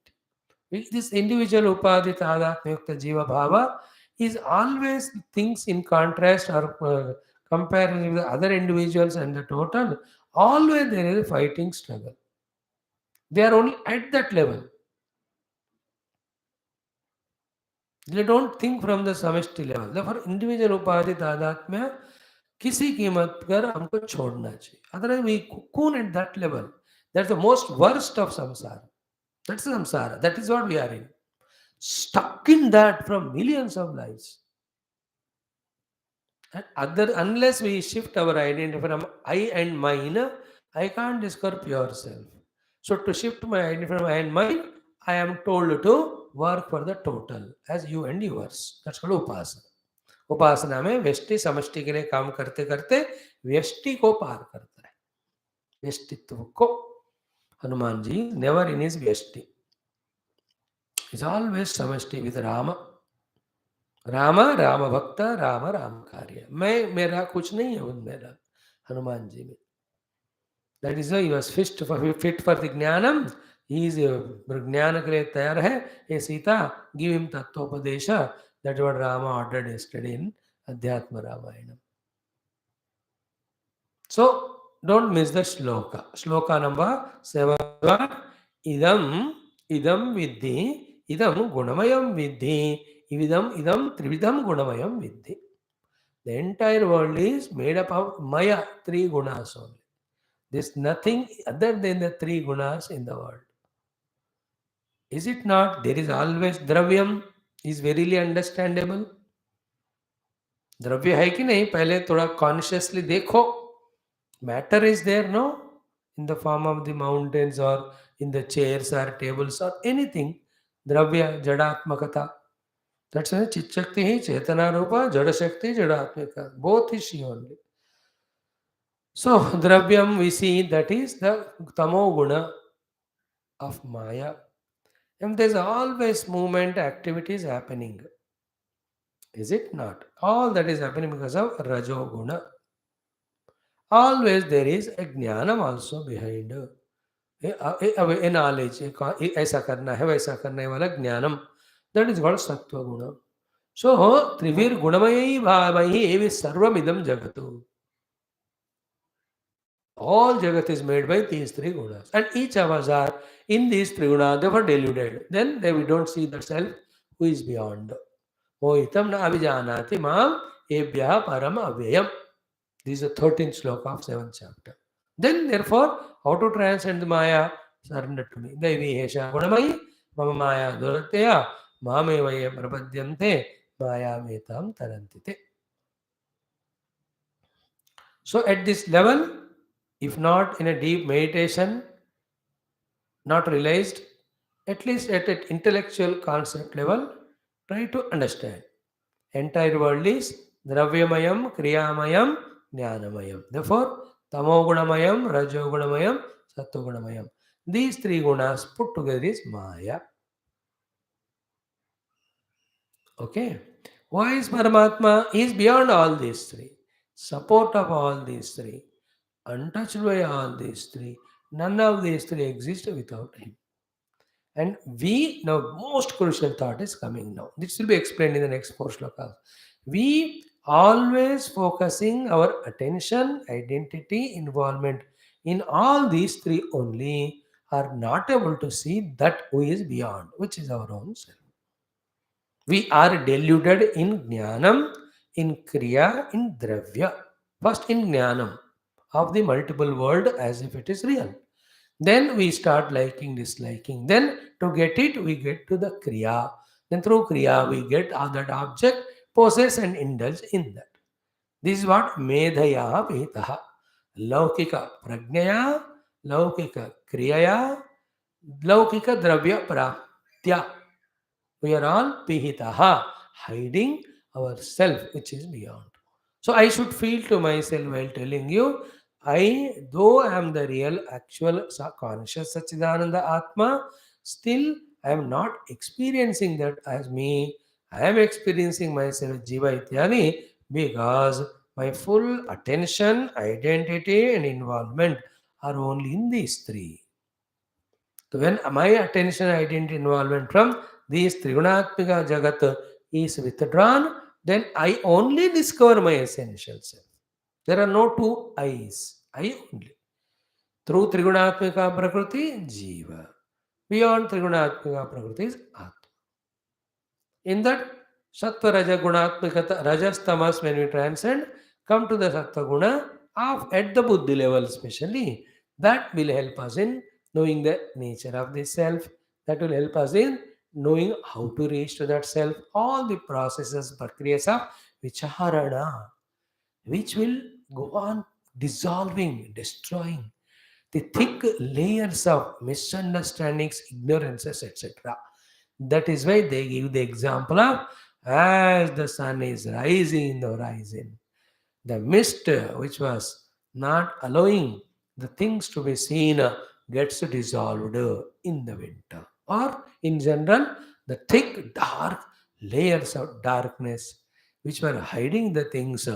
This individual upadhi tadatmyukta jiva bhava is always things in contrast or comparison with the other individuals and the total. Always there is a fighting struggle. They are only at that level. They don't think from the samishti level. Therefore, individual upadhi tadatmya किसी कीमत पर हमको छोड़ना चाहिए. Otherwise, we cocoon at that level. That's the most worst of samsara. That's samsara. That is what we are in. Stuck in that from millions of lives. And unless we shift our identity from I and mine, I can't discover pure self. So to shift my identity from I and mine, I am told to work for the total as you and yours. That's called upasana. उपासना में व्यष्टि समष्टि के लिए काम करते करते व्यष्टि को पार करता है. व्यष्टित्व को Hanuman ji never in his व्यष्टि, इज ऑलवेज समष्टि विद राम. राम राम भक्त राम राम कार्य. मैं मेरा कुछ नहीं है उन मेरा हनुमान जी में. That is he was fit for the ज्ञानम. ही इज ज्ञान के लिए तैयार है. ये सीता गिव हिम तत्वोपदेश. That what Ram ordered yesterday in Adhyatma Ramayanam. So don't miss the shloka. Shloka number 7. Idam vidhi, idam gunamayam vidhi, idam trividam gunamayam vidhi. The entire world is made up of maya, 3 gunas only. There's nothing other than the 3 gunas in the world. Is it not? There is always dravyam, is verily understandable. द्रव्य है कि नहीं, पहले थोड़ा consciously देखो. Matter is there, no? In the form of the mountains or in the chairs or tables or anything. Dravya, Jadatmakata. That's why Chit Shakti hi Chetana Rupa, Jada Shakti, Jadatmaka. Both is she only. So, Dravyam we see that is the Tamo Guna of Maya. And there's always movement, activities happening. Is it not? All that is happening because of Rajo Guna. Always there is a Jnanam also behind. A knowledge, ऐसा करना है वैसा करने वाला ज्ञानम. That is called सत्व गुण. So त्रिवीर गुणमयी भावयी एवं सर्वमिदम जगतु. All jagat is made by these 3 gunas, and each of us are in these 3 gunas. Therefore deluded. Then we don't see the self who is beyond. Mohitam na abhijanati mam ebhyah param avyayam. This is the 13th sloka of 7th chapter. Then, therefore, how to transcend the Maya? Surrender to me. Devi Hesha Gunamayi, Mama Maya Duratya, Mame Vaya Prapadyante, Maya Metam Tarantite. So, at this level, if not in a deep meditation, not realized, at least at an intellectual concept level, try to understand. Entire world is Dravyamayam, Kriyamayam, Jnanamayam. Therefore, Tamogunamayam, Rajogunamayam, Sattogunamayam. These 3 gunas put together is Maya. Okay. Why is Paramatma? He is beyond all these 3. Support of all these 3. Untouched by all these 3. None of these 3 exist without him. And we, now most crucial thought is coming now. This will be explained in the next 4 slokas. We always focusing our attention, identity, involvement in all these 3 only are not able to see that who is beyond, which is our own self. We are deluded in jnanam, in kriya, in dravya. First in jnanam of the multiple world as if it is real. Then we start liking, disliking. Then to get it, we get to the kriya. Then through kriya, we get that object, possess and indulge in that. This is what medhaya vetaha. Laukika pragnaya, laukika kriyaya, laukika dravya praptya. We are all pihitaha, hiding ourself, which is beyond. So I should feel to myself while telling you, though I am the real, actual, conscious Sachidananda Atma, still I am not experiencing that as me. I am experiencing myself Jiva Ityani because my full attention, identity, and involvement are only in these 3. So when my attention, identity, involvement from these Trigunatmika Jagat is withdrawn, then I only discover my essential self. There are no 2 I's. I only. Through Trigunatmika Prakriti, Jiva. Beyond Trigunatmika Prakriti is Atma. In that Sattva Raja Gunatmakata, Rajas Tamas, when we transcend, come to the Sattva Guna of at the Buddhi level, especially. That will help us in knowing the nature of the self. That will help us in knowing how to reach to that self. All the processes, prakriyas of vicharana, which will go on dissolving, destroying the thick layers of misunderstandings, ignorances, etc. That is why they give the example of as the sun is rising in the horizon, the mist which was not allowing the things to be seen gets dissolved in the winter. Or in general, the thick dark layers of darkness which were hiding the things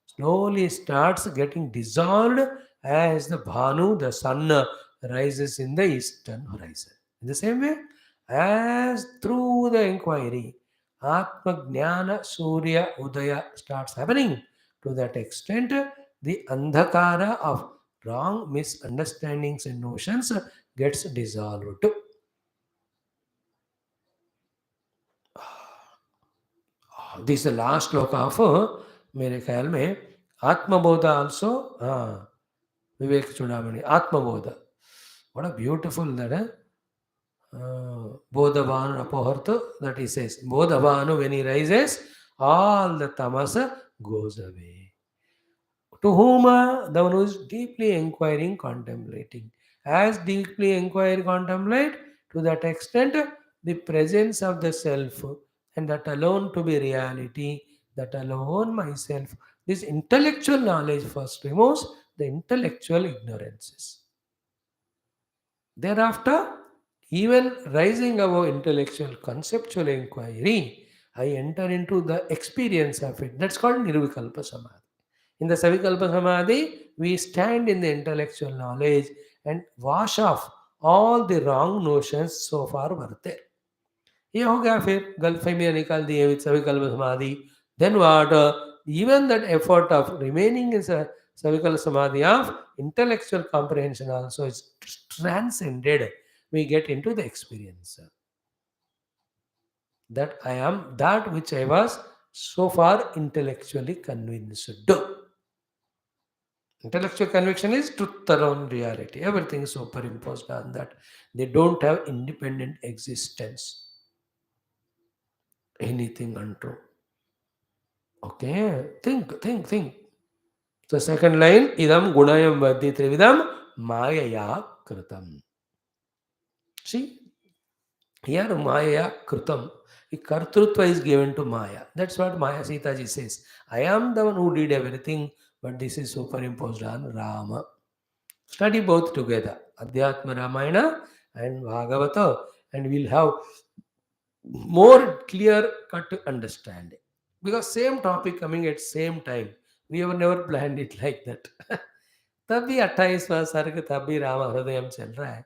slowly starts getting dissolved as the Bhanu, the sun, rises in the eastern horizon. In the same way, as through the inquiry, Atma Jnana Surya Udaya starts happening, to that extent, the andhakara of wrong misunderstandings and notions gets dissolved. This is the last श्लोक of मेरे ख्याल में आत्मबोध also Vivek Chudamani Atmabodh. What a beautiful that Bodhavanu apoharto, that he says. Bodhavanu, when he rises, all the tamasa goes away. To whom the one who is deeply inquiring, contemplating. As deeply inquire, contemplate, to that extent, the presence of the self, and that alone to be reality, that alone myself. This intellectual knowledge first removes the intellectual ignorances. Thereafter, even rising above intellectual conceptual inquiry, I enter into the experience of it. That's called Nirvikalpa Samadhi. In the Savikalpa Samadhi, we stand in the intellectual knowledge and wash off all the wrong notions so far were there. ये हो गया फिर गलफे में निकाल दिए with Savikalpa Samadhi. Then what? Even that effort of remaining in Savikalpa Samadhi of intellectual comprehension also is transcended. We get into the experience that I am that which I was so far intellectually convinced. Intellectual conviction is truth around reality. Everything is superimposed on that. They don't have independent existence. Anything untrue. Okay, think. So second line, idam gunayam vadi trividam mayaya kritam. See, here maya kritam. The kartrutva is given to Maya. That's what Maya Sitaji says. I am the one who did everything, but this is superimposed on Rama. Study both together, Adhyatma Ramayana and Bhagavata, and we'll have more clear cut understanding. Because same topic coming at same time, we have never planned it like that. तब भी 28वां सर्ग तब भी राम हृदयम चल रहा है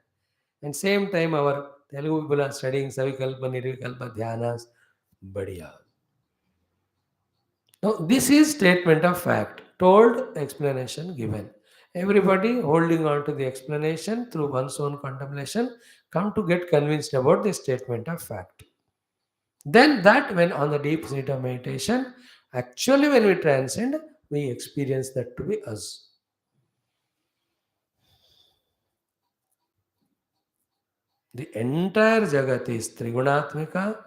and same time our Telugu people are studying सविकल्प निर्विकल्प ध्यानास बढ़िया. Now, this is statement of fact, told, explanation given. Everybody holding on to the explanation through one's own contemplation come to get convinced about the statement of fact. Then that when on the deep state of meditation, actually when we transcend, we experience that to be us. The entire Jagat is Trigunatmika.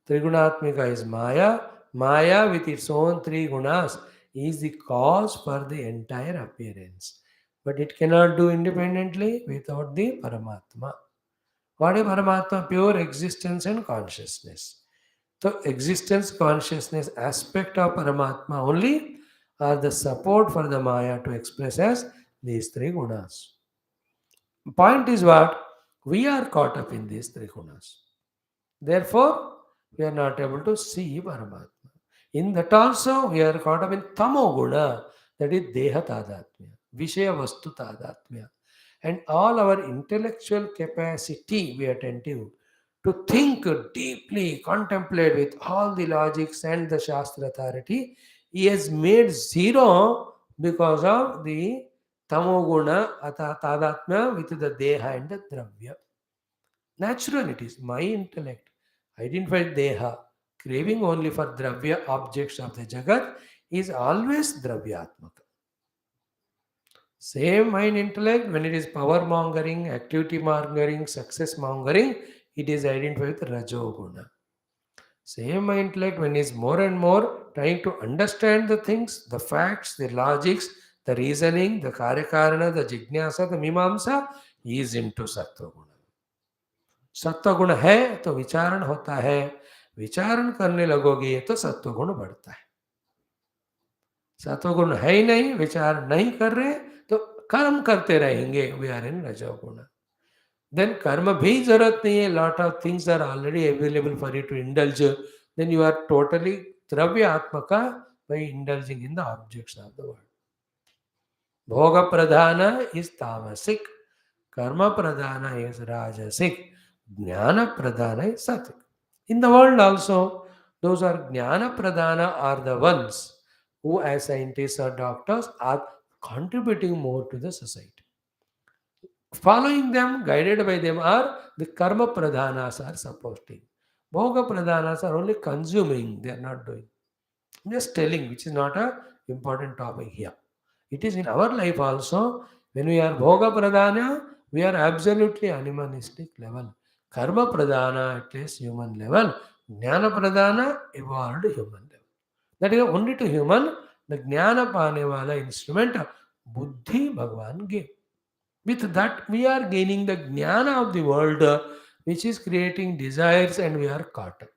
Trigunatmika is Maya. Maya with its own three gunas is the cause for the entire appearance. But it cannot do independently without the Paramatma. What is Paramatma? Pure existence and consciousness. So existence, consciousness aspect of Paramatma only are the support for the Maya to express as these three gunas. Point is what? We are caught up in these three gunas. Therefore, we are not able to see Paramatma. In that also, we are caught up in Tamo Guna, that is Deha Tadatmya, Vishaya Vastu Tadatmya. And all our intellectual capacity, we are attentive to think deeply, contemplate with all the logics and the Shastra authority, he has made zero because of the Tamoguna Tadatmya with the Deha and the Dravya. Natural it is. My intellect identified Deha, craving only for dravya objects of the Jagat is always dravyatmaka. Same mind intellect, when it is power mongering, activity mongering, success mongering, it is identified with Rajoguna. Same mind intellect, when is more and more trying to understand the things, the facts, the logics, the reasoning, the karyakarana, the jignasa, the mimamsa, he is into sattva guna. सत्व गुण है तो विचारण होता है, विचारण करने लगोगे तो सत्व गुण बढ़ता है. सत्व गुण है ही नहीं, विचार नहीं कर रहे तो कर्म करते रहेंगे, वी आर इन रजोगुण. देन कर्म भी जरूरत नहीं है, lot of things are already available for you to indulge. Then you are totally द्रव्य आत्मक by indulging in the objects of the world. Bhoga pradhana is tamasic, karma pradhana is rajasic, jnana pradhana is sattvic. In the world also, those are jnana pradhana are the ones who as scientists or doctors are contributing more to the society. Following them, guided by them are the karma pradhanas are supporting. Bhoga pradhanas are only consuming, they are not doing. I'm just telling, which is not a important topic here. It is in our life also. When we are bhoga pradhana, we are absolutely animalistic level. Karma pradhana, at least human level. Jnana pradhana, evolved human level. That is only to human, the jnana paane wala instrument, buddhi Bhagavan gave. With that, we are gaining the jnana of the world, which is creating desires and we are caught up.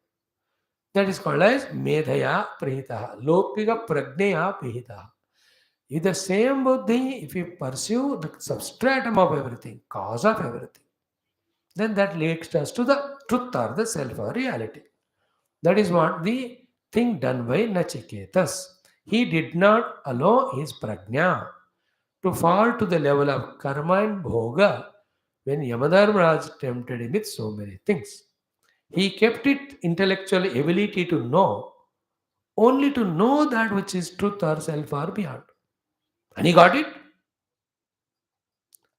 That is called as medhaya prihita, lokika prajnaya prihita. With the same buddhi, if you pursue the substratum of everything, cause of everything, then that leads us to the truth or the self or reality. That is what the thing done by Nachiketas. He did not allow his prajna to fall to the level of karma and bhoga when Yamadharmaraj tempted him with so many things. He kept it intellectual ability to know, only to know that which is truth or self or beyond. And he got it.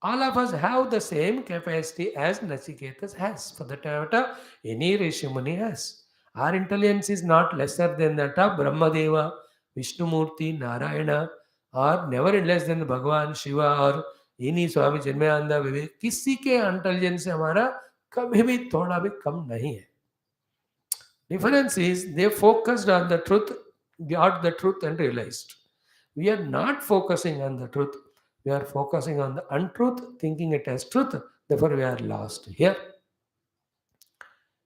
All of us have the same capacity as Nachiketas has. For that matter, any Rishimuni has. Our intelligence is not lesser than that of Brahmadeva, Vishnumurti, Narayana, or never less than Bhagavan, Shiva, or any Swami Chinmayananda, Vivek. किसी के intelligence से हमारा कभी भी थोड़ा भी कम नहीं है. Difference is they focused on the truth, got the truth and realized. We are not focusing on the truth. We are focusing on the untruth, thinking it as truth. Therefore, we are lost here.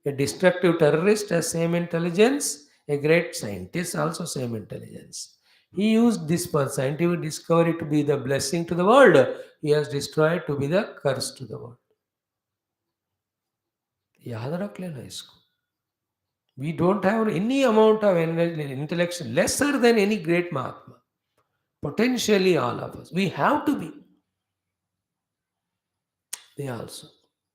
A destructive terrorist has same intelligence. A great scientist also same intelligence. He used this for scientific discovery to be the blessing to the world. He has destroyed to be the curse to the world. याद रख लेना इसको. We don't have any amount of intellect lesser than any great Mahatma. Potentially all of us. We have to be. They also.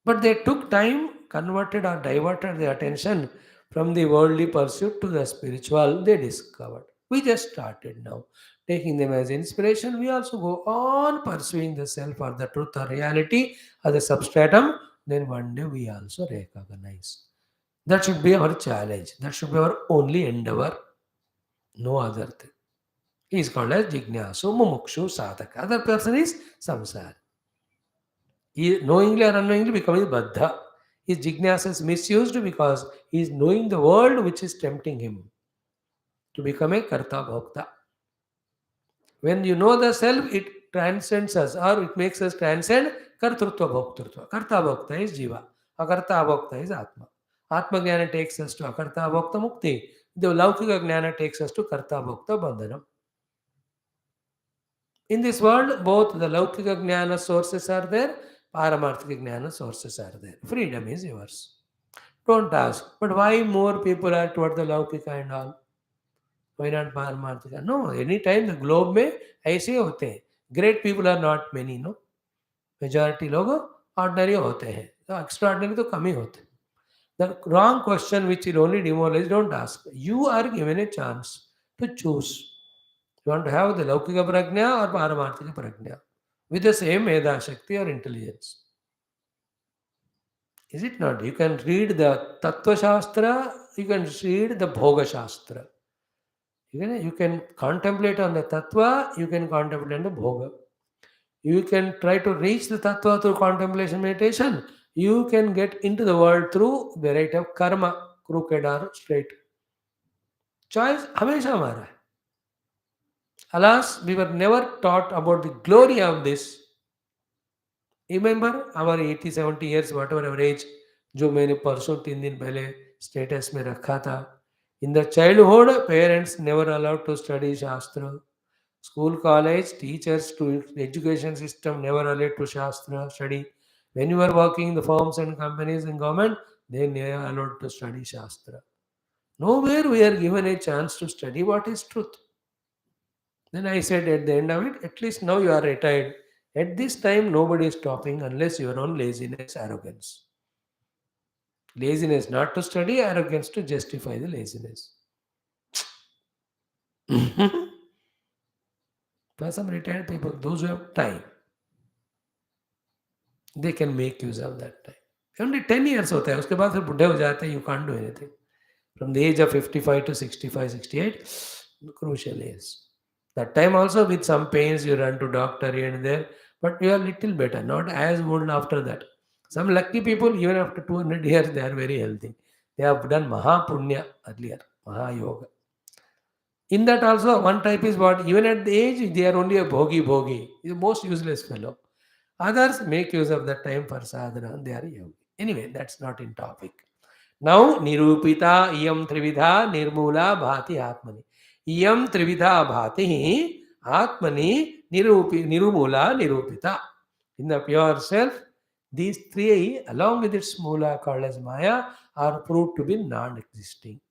But they took time, converted or diverted their attention from the worldly pursuit to the spiritual they discovered. We just started now. Taking them as inspiration, we also go on pursuing the self or the truth or reality or the substratum. Then one day we also recognize. That should be our challenge. That should be our only endeavor. No other thing. He is called as Jignasu, Mumukshu, Sadhaka. Other person is Samsara. He knowingly or unknowingly becomes Baddha. His Jignasa is misused because he is knowing the world which is tempting him to become a Karta Bhokta. When you know the self, it transcends us or it makes us transcend Kartrutva Bhoktrutva. Karta Bhokta is Jiva. Akarta Bhokta is Atma. Atma Jnana takes us to Akarta Bhokta Mukti. The Laukika Jnana takes us to Karta Bhokta Bandhanam. In this world, both the Laukika Jnana sources are there, Paramarthika Jnana sources are there. Freedom is yours. Don't ask, but why more people are toward the Laukika and all? Why not Paramarthika? No, anytime the globe में ऐसे होते हैं. Great people are not many, no? Majority लोग ordinary होते हैं. तो extraordinary तो कम ही होते हैं. The wrong question which will only demoralize, don't ask. You are given a chance to choose. You want to have the Laukika Prajna or Paramarthika Prajna with the same Meda Shakti or intelligence. Is it not? You can read the Tattva Shastra, you can read the Bhoga Shastra. You can contemplate on the Tattva, you can contemplate on the Bhoga. You can try to reach the Tattva through contemplation meditation. You can get into the world through the right of karma, crooked or straight. Choice हमेशा हमारा है. Alas, we were never taught about the glory of this. Remember our 80, 70 years, whatever our age, जो मैंने परसों 3 दिन पहले status में रखा था. In the childhood, parents never allowed to study Shastra. School, college, teachers to education system never allowed to Shastra study. When you were working in the firms and companies and government, they never allowed to study Shastra. Nowhere we are given a chance to study what is truth. Then I said at the end of it, at least now you are retired. At this time, nobody is stopping unless your own laziness, arrogance. Laziness not to study, arrogance to justify the laziness. For some retired people, those who have time, they can make use of that time. Only 10 years होता है उसके बाद फिर बुढ़े हो जाते हैं. You can't do anything. From the age of 55 to 65, 68, crucial years. That time also with some pains you run to doctor here and there, but you are little better, not as old after that. Some lucky people, even after 200 years, they are very healthy. They have done Maha Punya earlier, Maha Yoga. In that also, one type is what, even at the age, they are only a bhogi. He's the most useless fellow. Others make use of that time for sadhana, they are yogi. Anyway, that's not in topic. Now, nirupita iyam trividha nirmula bhati atmani. Iyam trividha bhati atmani nirumula nirupita. In the pure self, these three, along with its mula called as Maya, are proved to be non-existing.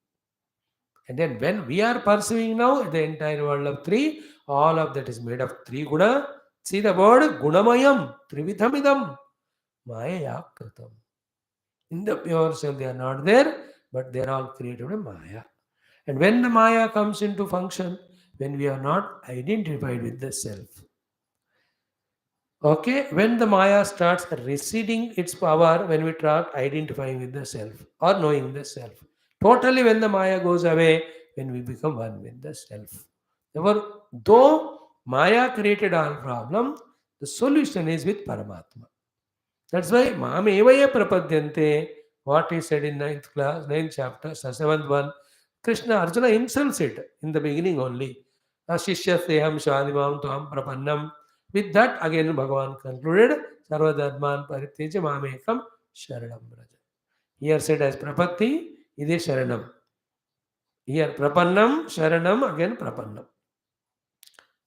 And then when we are pursuing now the entire world of three, all of that is made of three guna. See the word gunamayam, trividhamidam, Maya kritam. In the pure self, they are not there, but they are all created by Maya. And when the Maya comes into function, when we are not identified with the self. Okay, when the Maya starts receding its power, when we start identifying with the self or knowing the self. Totally, when the Maya goes away, when we become one with the self. Therefore, though Maya created our problem, the solution is with Paramatma. That's why Mamevaya Prapadyante, what he said in ninth chapter, 7th one, Krishna Arjuna himself said in the beginning only, Ashishya Seham Shadimam Tuam Prapannam. With that, again Bhagavan concluded, Sarvadharman Parityaja Mamekam Sharanam Braja. Here said as Prapatti, Ide Sharanam. Here Prapannam, Sharanam, again Prapannam.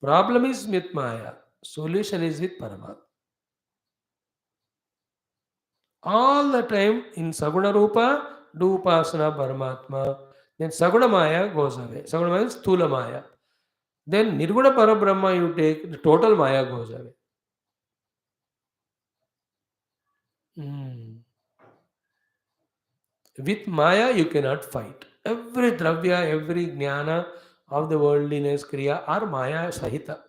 Problem is with Maya, solution is with Paramatma. All the time in Saguna Rupa, do Upasana Paramatma. Then Saguna Maya goes away. Saguna Maya is Stula Maya. Then Nirguna Parabrahma you take, the total Maya goes away. With Maya you cannot fight. Every Dravya, every Jnana of the worldliness, Kriya are Maya Sahita.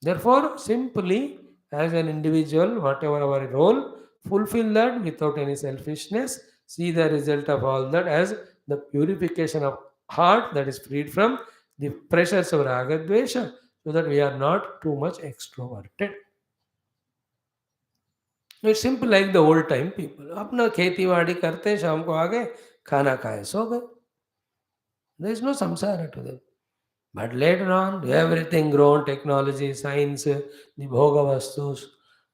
Therefore, simply as an individual, whatever our role, fulfill that without any selfishness, see the result of all that as the purification of heart that is freed from the pressures of ragadvesha, so that we are not too much extroverted. It's simple like the old time people. अपना खेती बाड़ी करते शाम को आ गए खाना खाए सो गए. There is no samsara to them. But later on, everything grown, technology, science, the bhoga vastus,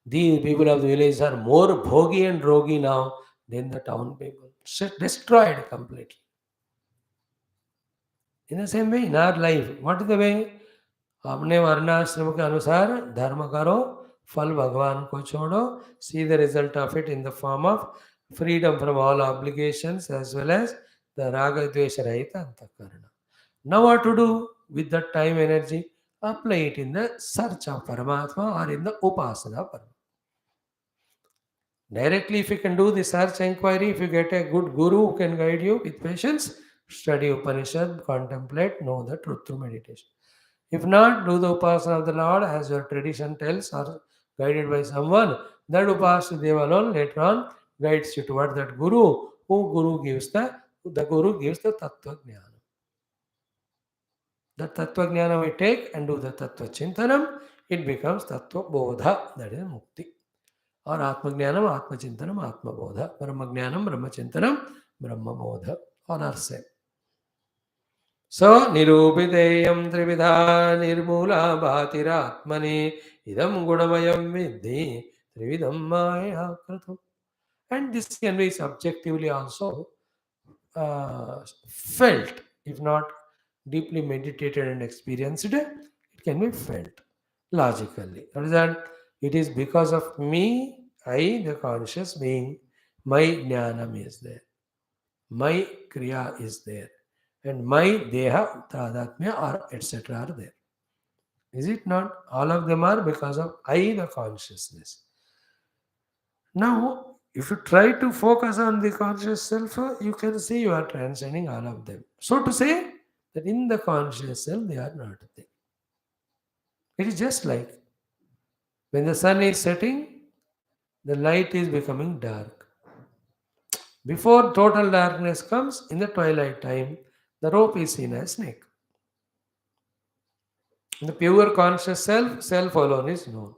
the people of the village are more bhogi and rogi now than the town people. Destroyed completely. In the same way, in our life, what is the way? अपने वर्णाश्रम के अनुसार धर्म करो, फल भगवान को छोड़ो. See the result of it in the form of freedom from all obligations as well as the raga dvesha rahita antakarana. Now what to do with that time energy? Apply it in the search of Paramatma or in the Upasana of Paramatma. Directly, if you can do the search inquiry, if you get a good guru who can guide you with patience, study Upanishad, contemplate, know the truth through meditation. If not, do the Upasana of the Lord as your tradition tells or guided by someone. That Upasana Deva alone later on guides you toward that Guru, who Guru gives the Guru gives the Tattva Jnana. The Tattva Jnana we take and do the Tattva Chintanam, it becomes Tattva Bodha, that is Mukti. Or Atma Jnanam, Atma Chintanam, Atma Bodha. Brahma Jnanam, Brahma Chintanam, Brahma Bodha. Or are same. So Nirupiteyam Trividha Nirmula Bhatiratmani Idam Gunamayam Vidhi Trividam Maya Kratam. And this can be subjectively also felt, if not deeply meditated and experienced, it can be felt logically. That is that it is because of me, I, the conscious being, my jnanam is there, my kriya is there, and my deha, tadatmya, or etc. are there. Is it not? All of them are because of I, the consciousness. Now, if you try to focus on the conscious self, you can see you are transcending all of them. So to say that in the conscious self, they are not there. It is just like when the sun is setting, the light is becoming dark. Before total darkness comes, in the twilight time, the rope is seen as snake. In the pure conscious self, self alone is known.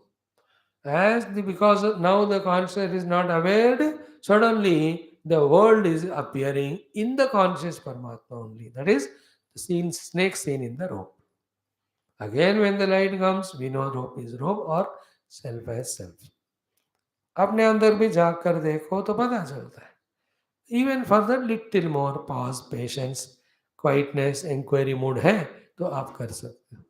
Now the conscious is not aware, suddenly the world is appearing in the conscious Paramatma only. That is the snake seen in the rope. Again, when the light comes, we know rope is rope or self as self. अपने अंदर भी झांक कर देखो तो पता चलता है. Even further, little more pause, patience, quietness, inquiry mood है तो आप कर सकते हो.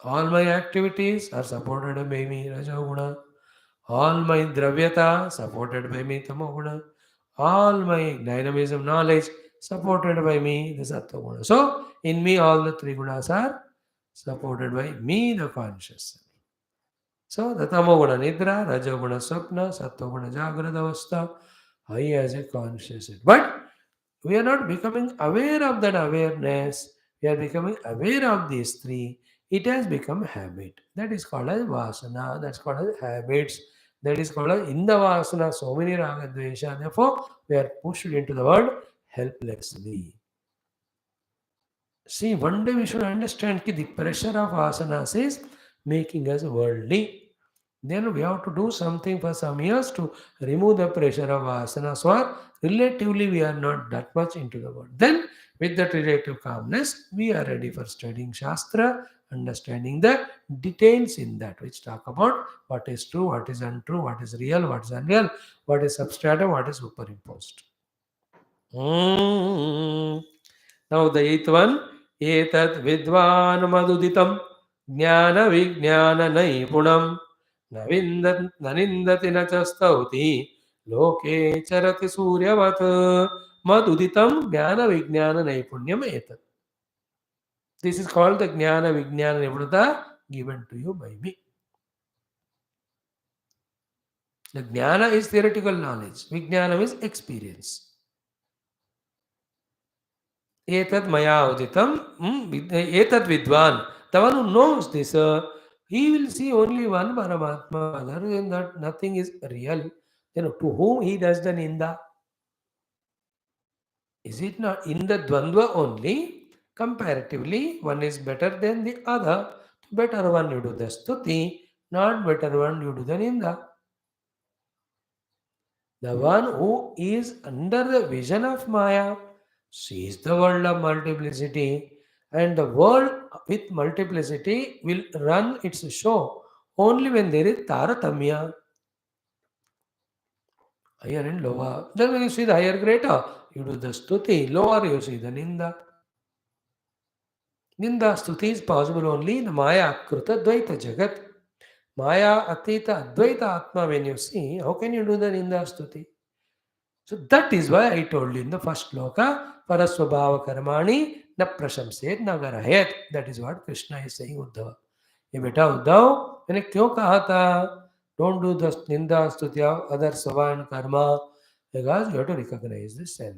All my activities are supported by me, Rajoguna. All my dravyata supported by me, Tamoguna. All my dynamism, knowledge supported by me, the Sattva-guna. So, in me, all the three gunas are supported by me, the conscious. So, the Tamoguna Nidra, Rajoguna Swapna, Sattva-guna Jagrata Avastha, I as a conscious. But we are not becoming aware of that awareness. We are becoming aware of these three. It has become habit. That is called as vasana. That's called as habits. That is called as in the vasana. So many raga dvesha. Therefore, we are pushed into the world helplessly. See, one day we should understand that the pressure of asanas is making us worldly. Then we have to do something for some years to remove the pressure of asanas, or relatively we are not that much into the world. Then, with that relative calmness, we are ready for studying Shastra, understanding the details in that, which talk about what is true, what is untrue, what is real, what is unreal, what is substratum, what is superimposed. Mm. Now the eighth one, etat vidvan maduditam jnana vijnana naipunam navindati nachastauti loke charati suryavat maduditam jnana vijnana naipunyam etat. This is called the jnana vijnana naipunata given to you by me. The jnana is theoretical knowledge. Vijnana is experience. Etat maya uditam, etat vidvan. The one who knows this, he will see only one Paramatma. Other than that, nothing is real. Then to whom he does the ninda? Is it not in the Dvandva only? Comparatively, one is better than the other. Better one you do the stuti, not better one you do the ninda. The one who is under the vision of Maya sees the world of multiplicity, and the world with multiplicity will run its show only when there is Taratamya, higher and lower. Then when you see the higher greater, you do the stuti, lower you see the ninda. Ninda stuti is possible only in the Maya Akruta Dvaita Jagat. Maya Atita Advaita Atma, when you see, how can you do the ninda stuti? So that is why I told you in the first sloka, Paraswabhava Karmani na prashamset na garayat. That is what Krishna is saying Uddhava. ये बेटा उद्धव मैंने क्यों कहा था don't do the ninda stuti of other svabha and karma, because you have to recognize the self.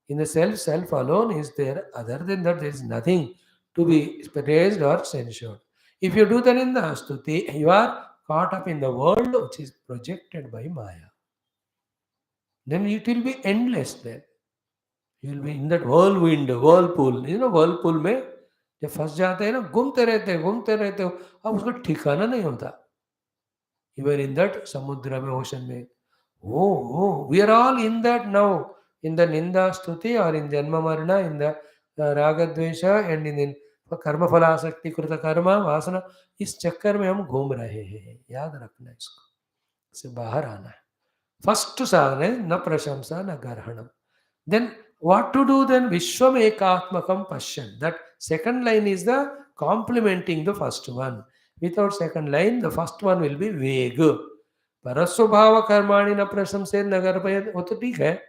In the self alone is there. Other than that, there is nothing to be praised or censured. If you do the ninda stuti, you are caught up in the world which is projected by Maya. Then it will be endless there. You will be in that whirlwind, whirlpool. whirlpool में जब फंस जाते हैं ना, घूमते रहते हो, अब उसका ठिकाना नहीं होता. Even in that samudra में, ocean में. We are all in that now. In the Ninda Stuti or in Janma Marana, in the Raga Dvesha and in कर्म फलासक्ति कृत कर्म वासना, इस चक्कर में हम घूम रहे हैं. याद रखना इसको, से बाहर आना है. फर्स्ट साधन है न प्रशंसा न ग्रहणम. Then what to do then? Vishwam ekatmakam pashyan. That second line is the complementing the first one. Without second line, the first one will be vague. परस्वभाव कर्माणि न प्रशंसे न गर्भयेत्, वो तो ठीक है,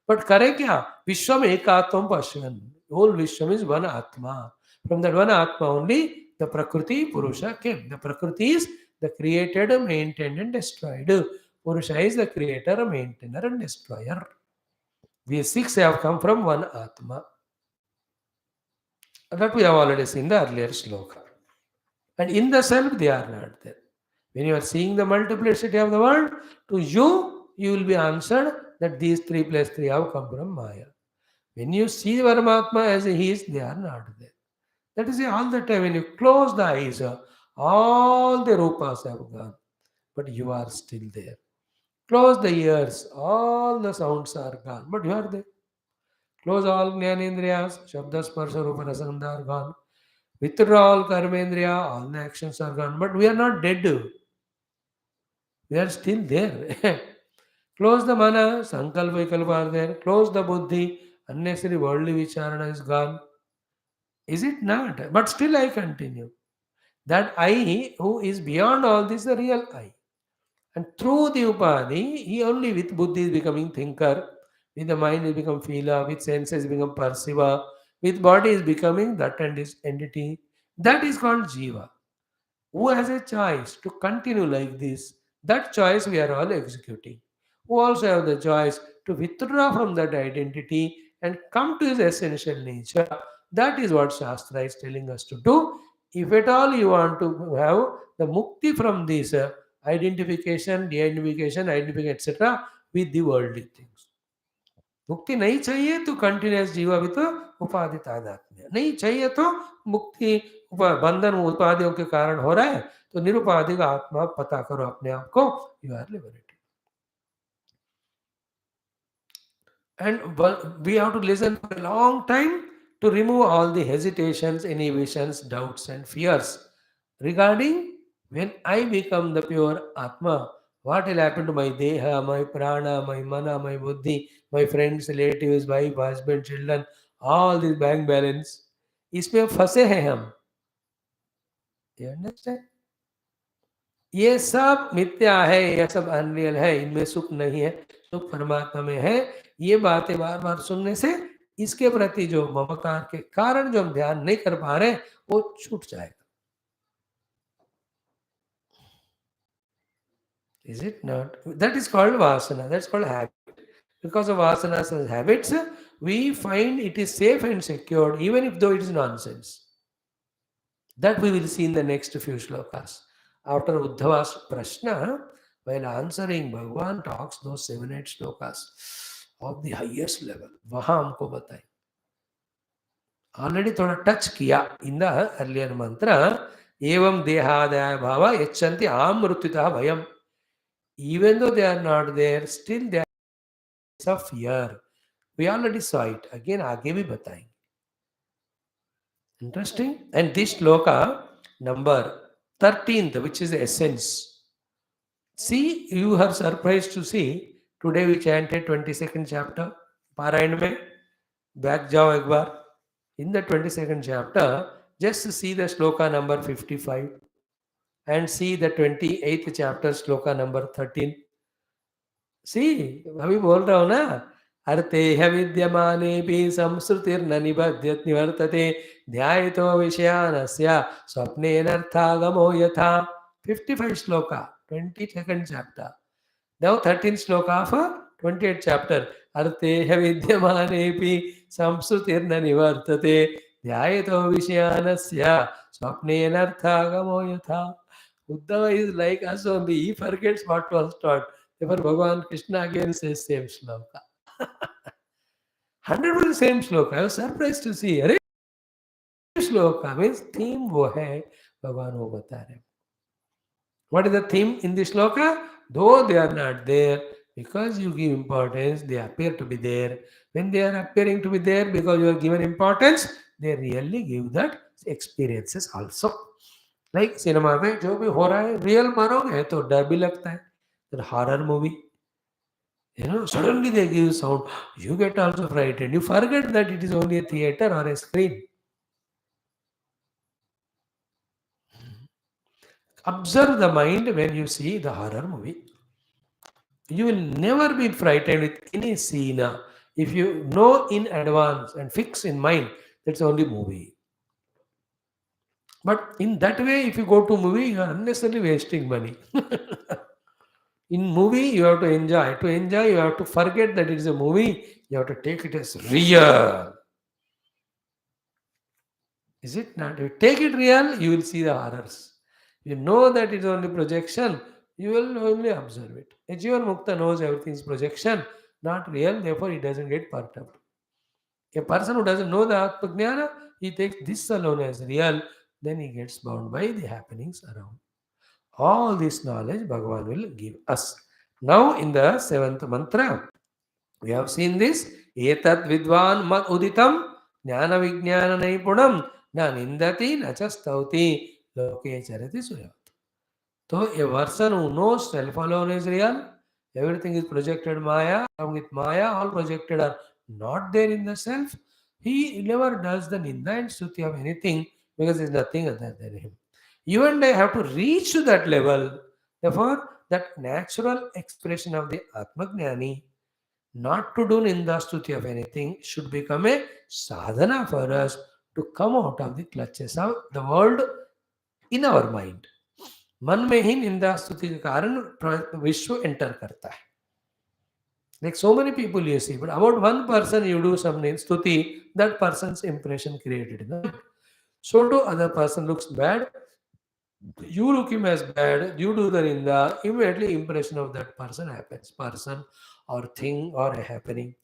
बट करे क्या? विश्वम एकात्मम पश्यन्. Whole Vishwam is one Atma. From that one Atma only the Prakriti Purusha came. The Prakriti is the created, maintained and destroyed. Purusha is the creator, maintainer and destroyer. These six have come from one Atma. That we have already seen the earlier sloka. And in the self, they are not there. When you are seeing the multiplicity of the world, to you will be answered that these 3 plus 3 have come from Maya. When you see Paramatma as He is, they are not there. That is all the time. When you close the eyes, all the rupas have gone, but you are still there. Close the ears, all the sounds are gone, but you are there. Close all jnanendriyas, shabda, sparsha, rupa, rasa, gandha are gone. Withdraw all karmendriya, all the actions are gone, but we are not dead. We are still there. Close the mana, sankalpa, vikalpa are there. Close the buddhi, unnecessary worldly vicharana is gone. Is it not? But still I continue. That I who is beyond all this, the real I. And through the upadhi, he only with buddhi is becoming thinker, with the mind is become feeler, with senses become perceiver, with body is becoming that and this entity. That is called jiva. Who has a choice to continue like this? That choice we are all executing. Who also have the choice to withdraw from that identity and come to his essential nature. That is what Shastra is telling us to do. If at all you want to have the mukti from this identification, de-identification, identification, etc., with the worldly things. मुक्ति नहीं चाहिए तो continuous जीवा भी तो उपाधि तादात्म्य नहीं चाहिए तो मुक्ति बंधन उपाधियों के कारण हो रहा है तो निरुपाधिक आत्मा पता करो अपने आप को. You are liberated. And we have to listen for a long time to remove all the hesitations, inhibitions, doubts and fears regarding when I become the pure Atma, what will happen to my Deha, my Prana, my Mana, my Buddhi, my friends, relatives, wife, husband, children, all this bank balance. इसमें फंसे हैं हम. You understand? ये सब मिथ्या है, ये सब अनरियल है, इनमें सुख नहीं है, सुख परमात्मा में है. ये बातें बार बार सुनने से इसके प्रति जो ममकार के कारण जो हम ध्यान नहीं कर पा रहे वो छूट जाएगा. Is it not? That is called vasana. That's called habit. Because of vasanas and habits, we find it is safe and secure, even if though it is nonsense. That we will see in the next few shlokas. After Uddhava's prashna, while answering, Bhagavan talks those 7-8 shlokas of the highest level. वहाँ हमको बताए. Already थोड़ा touch किया in the earlier mantra. एवं देहादय भावा यच्छन्ति आमृत्युतः भयम्. Even though they are not there, still there is a fear. We already saw it. Again, आगे भी बताएंगे. Interesting. And this shloka number 13th, which is the essence. See, you are surprised to see, today we chanted 22nd chapter. Parayan mein, back jao ek baar. In the 22nd chapter, just see the shloka number 55 and see the 28th chapter shloka number 13. See, अभी बोल रहा हूँ ना, अर्तेह विद्यमानेऽपि संसृतिर्न निवर्तते ध्यायतो विषयानस्य स्वप्नेनर्थागमो यथा. 55 shloka, 22nd chapter. Now 13th shloka of 28th chapter. अर्तेह विद्यमानेऽपि संसृतिर्न निवर्तते ध्यायतो विषयानस्य स्वप्नेनर्थागमो यथा. Uddhava is like us only. He forgets what was taught. Therefore, Bhagavan Krishna again says same shloka. 100% same shloka. I was surprised to see. अरे shloka means theme वो है भगवान वो बता रहे हैं. What is the theme in this shloka? Though they are not there, because you give importance, they appear to be there. When they are appearing to be there because you are given importance, they really give that experiences also. Like cinema में जो भी हो रहा है real मानोगे तो डर भी लगता है. Horror movie, suddenly they give sound, you get also frightened. You forget that it is only a theater or a screen. Observe the mind when you see the horror movie. You will never be frightened with any scene if you know in advance and fix in mind that's only movie. But in that way, if you go to movie, you are unnecessarily wasting money. In movie, you have to enjoy. To enjoy, you have to forget that it is a movie. You have to take it as real. Is it not? If you take it real, you will see the horrors. You know that it is only projection, you will only observe it. A Jivan Mukta knows everything is projection, not real, therefore he doesn't get perturbed. A person who doesn't know the Atma Jnana, he takes this alone as real, then he gets bound by the happenings around. All this knowledge Bhagavan will give us. Now in the seventh mantra, we have seen this. Etat vidvan mat uditam jnana vijnana naipunam na nindati na cha stauti loke charati surya. So a person who knows self alone is real, everything is projected Maya, along with Maya, all projected are not there in the self. He never does the Ninda and Stuti of anything because there is nothing other than him. You and I have to reach to that level. Therefore, that natural expression of the Atma Jnani, not to do Ninda Stuti of anything, should become a sadhana for us to come out of the clutches of the world in our mind. मन में ही निंदा स्तुति के कारण विश्व enter करता है. Like so many people you see, but about one person you do some stuti, that person's impression created in the mind. So to other person looks bad, you look him as bad, you do the ninda, immediately impression of that person happens, person or thing or a happening.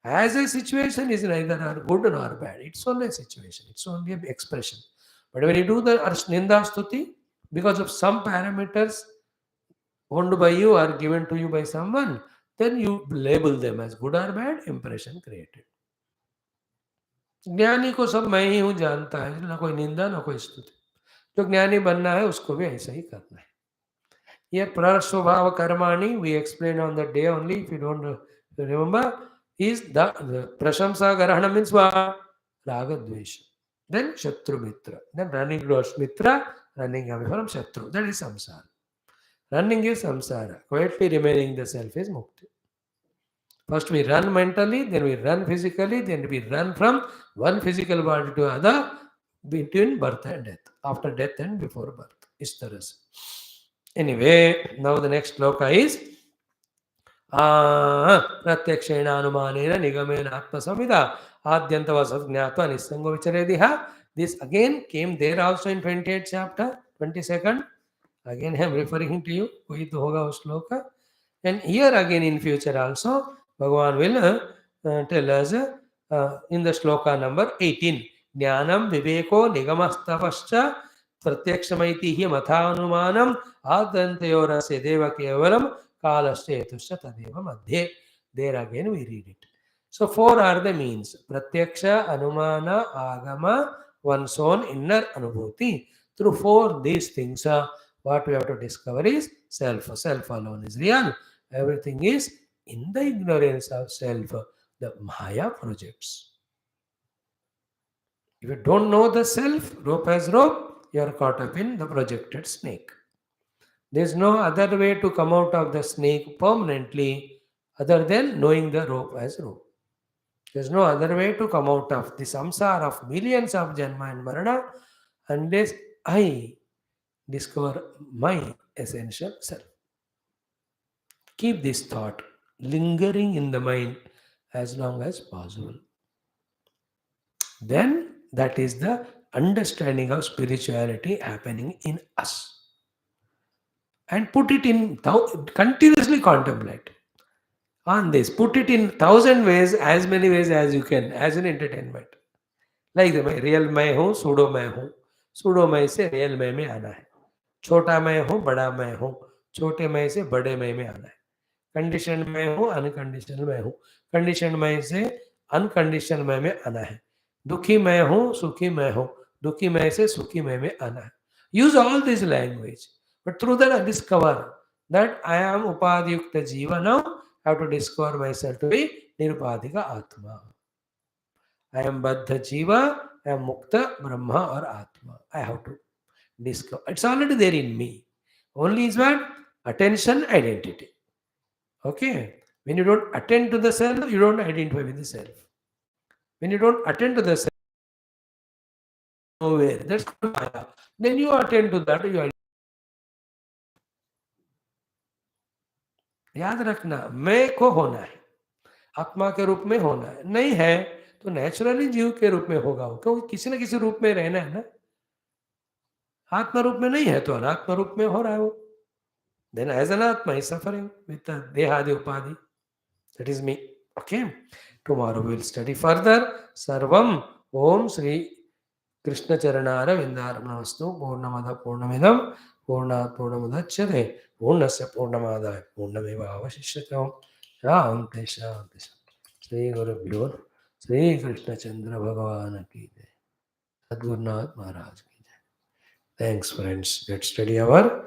As a situation is neither good nor bad, it's only a situation, it's only an expression. But when you do the ninda stuti, because of some parameters owned by you or given to you by someone, then you label them as good or bad, impression created. ज्ञानी को सब मैं ही हूं जानता है, ना कोई निंदा ना कोई स्तुति. जो ज्ञानी बनना है उसको भी ऐसा ही करना है. ये प्रस्वभाव कर्माणि we explained on the day only, if you don't remember, is the prashamsa garahana means what? Raga dvesha. Then shatru mitra. Then running towards mitra, running away from shatru. That is samsara. Running is samsara. Quietly remaining the self is mukti. First we run mentally, then we run physically, then we run from one physical body to other between birth and death, after death and before birth. Is तरह से. Anyway, now the next shloka is प्रत्यक्षेणानुमानेन निगमेन आत्मसंविदा आद्यन्तवसत् ज्ञात्वा निस्संगो विचरेदिह. This again came there also in 28th chapter, 22nd. Again I am referring to you, वही तो होगा उस श्लोक का. And here again in future also, Bhagavan will tell us in the shloka number 18. Jnanam viveko nigamastapascha pratyakshamaiti hi mathanumanam adantayorasya deva kevalam kalasthetusya tadeva madhye. There again we read it. So four are the means. Pratyaksha, Anumana, Agama, one's own inner anubhuti. Through four these things, what we have to discover is self. Self alone is real. Everything is in the ignorance of self. The Maya projects. If you don't know the self, rope as rope, you are caught up in the projected snake. There is no other way to come out of the snake permanently other than knowing the rope as rope. There is no other way to come out of the samsara of millions of janma and marana unless I discover my essential self. Keep this thought lingering in the mind as long as possible. Then that is the understanding of spirituality happening in us. and put it in, continuously contemplate on this. Put it in thousand ways, as many ways as you can, as an entertainment. Like the real मैं हूँ, pseudo मैं हूँ, pseudo मैं से real मैं में आना है, छोटा मैं हूँ, बड़ा मैं हूँ, छोटे मैं से बड़े मैं में आना है, कंडीशन में हूँ, अनकंडीशनल में हूँ, कंडीशन में से अनकंडीशनल में आना है, दुखी मैं हूँ, सुखी मैं हूँ, दुखी मैं से सुखी में आना है. Use all this language, but through that I discover that I am upadhyukta jiva now. I have to discover myself to be nirupadhika atma. I am baddha jiva, I am mukta brahma or atma. I have to discover. It's already there in me. Only is what? Attention, identity. Okay? When you don't attend to the self, you don't identify with the self. When you don't attend to the self, nowhere. That's Maya. Then you attend to that, you याद रखना, मैं को होना है, आत्मा के रूप में होना है. नहीं है तो नेचुरली जीव के रूप में होगा वो, क्योंकि किसी न किसी रूप में रहना है ना. आत्मा रूप में नहीं है तो अनात्मा रूप में हो रहा है वो. Then as an atma is suffering with the dehadi upadi. That is me. Okay. Tomorrow we will study further. Sarvam Om Sri Krishna Charanara Vindaramastu Purnamada Purnamidam Purnat Purnamudachyate Purnasya Purnamadaya Purnameva Avashishyate. Shanti Shanti. Sri Guru Bhyo Sri Krishna Chandra Bhagavan ki jai. Sadgurunath Maharaj ki jai. Thanks friends. Let's study our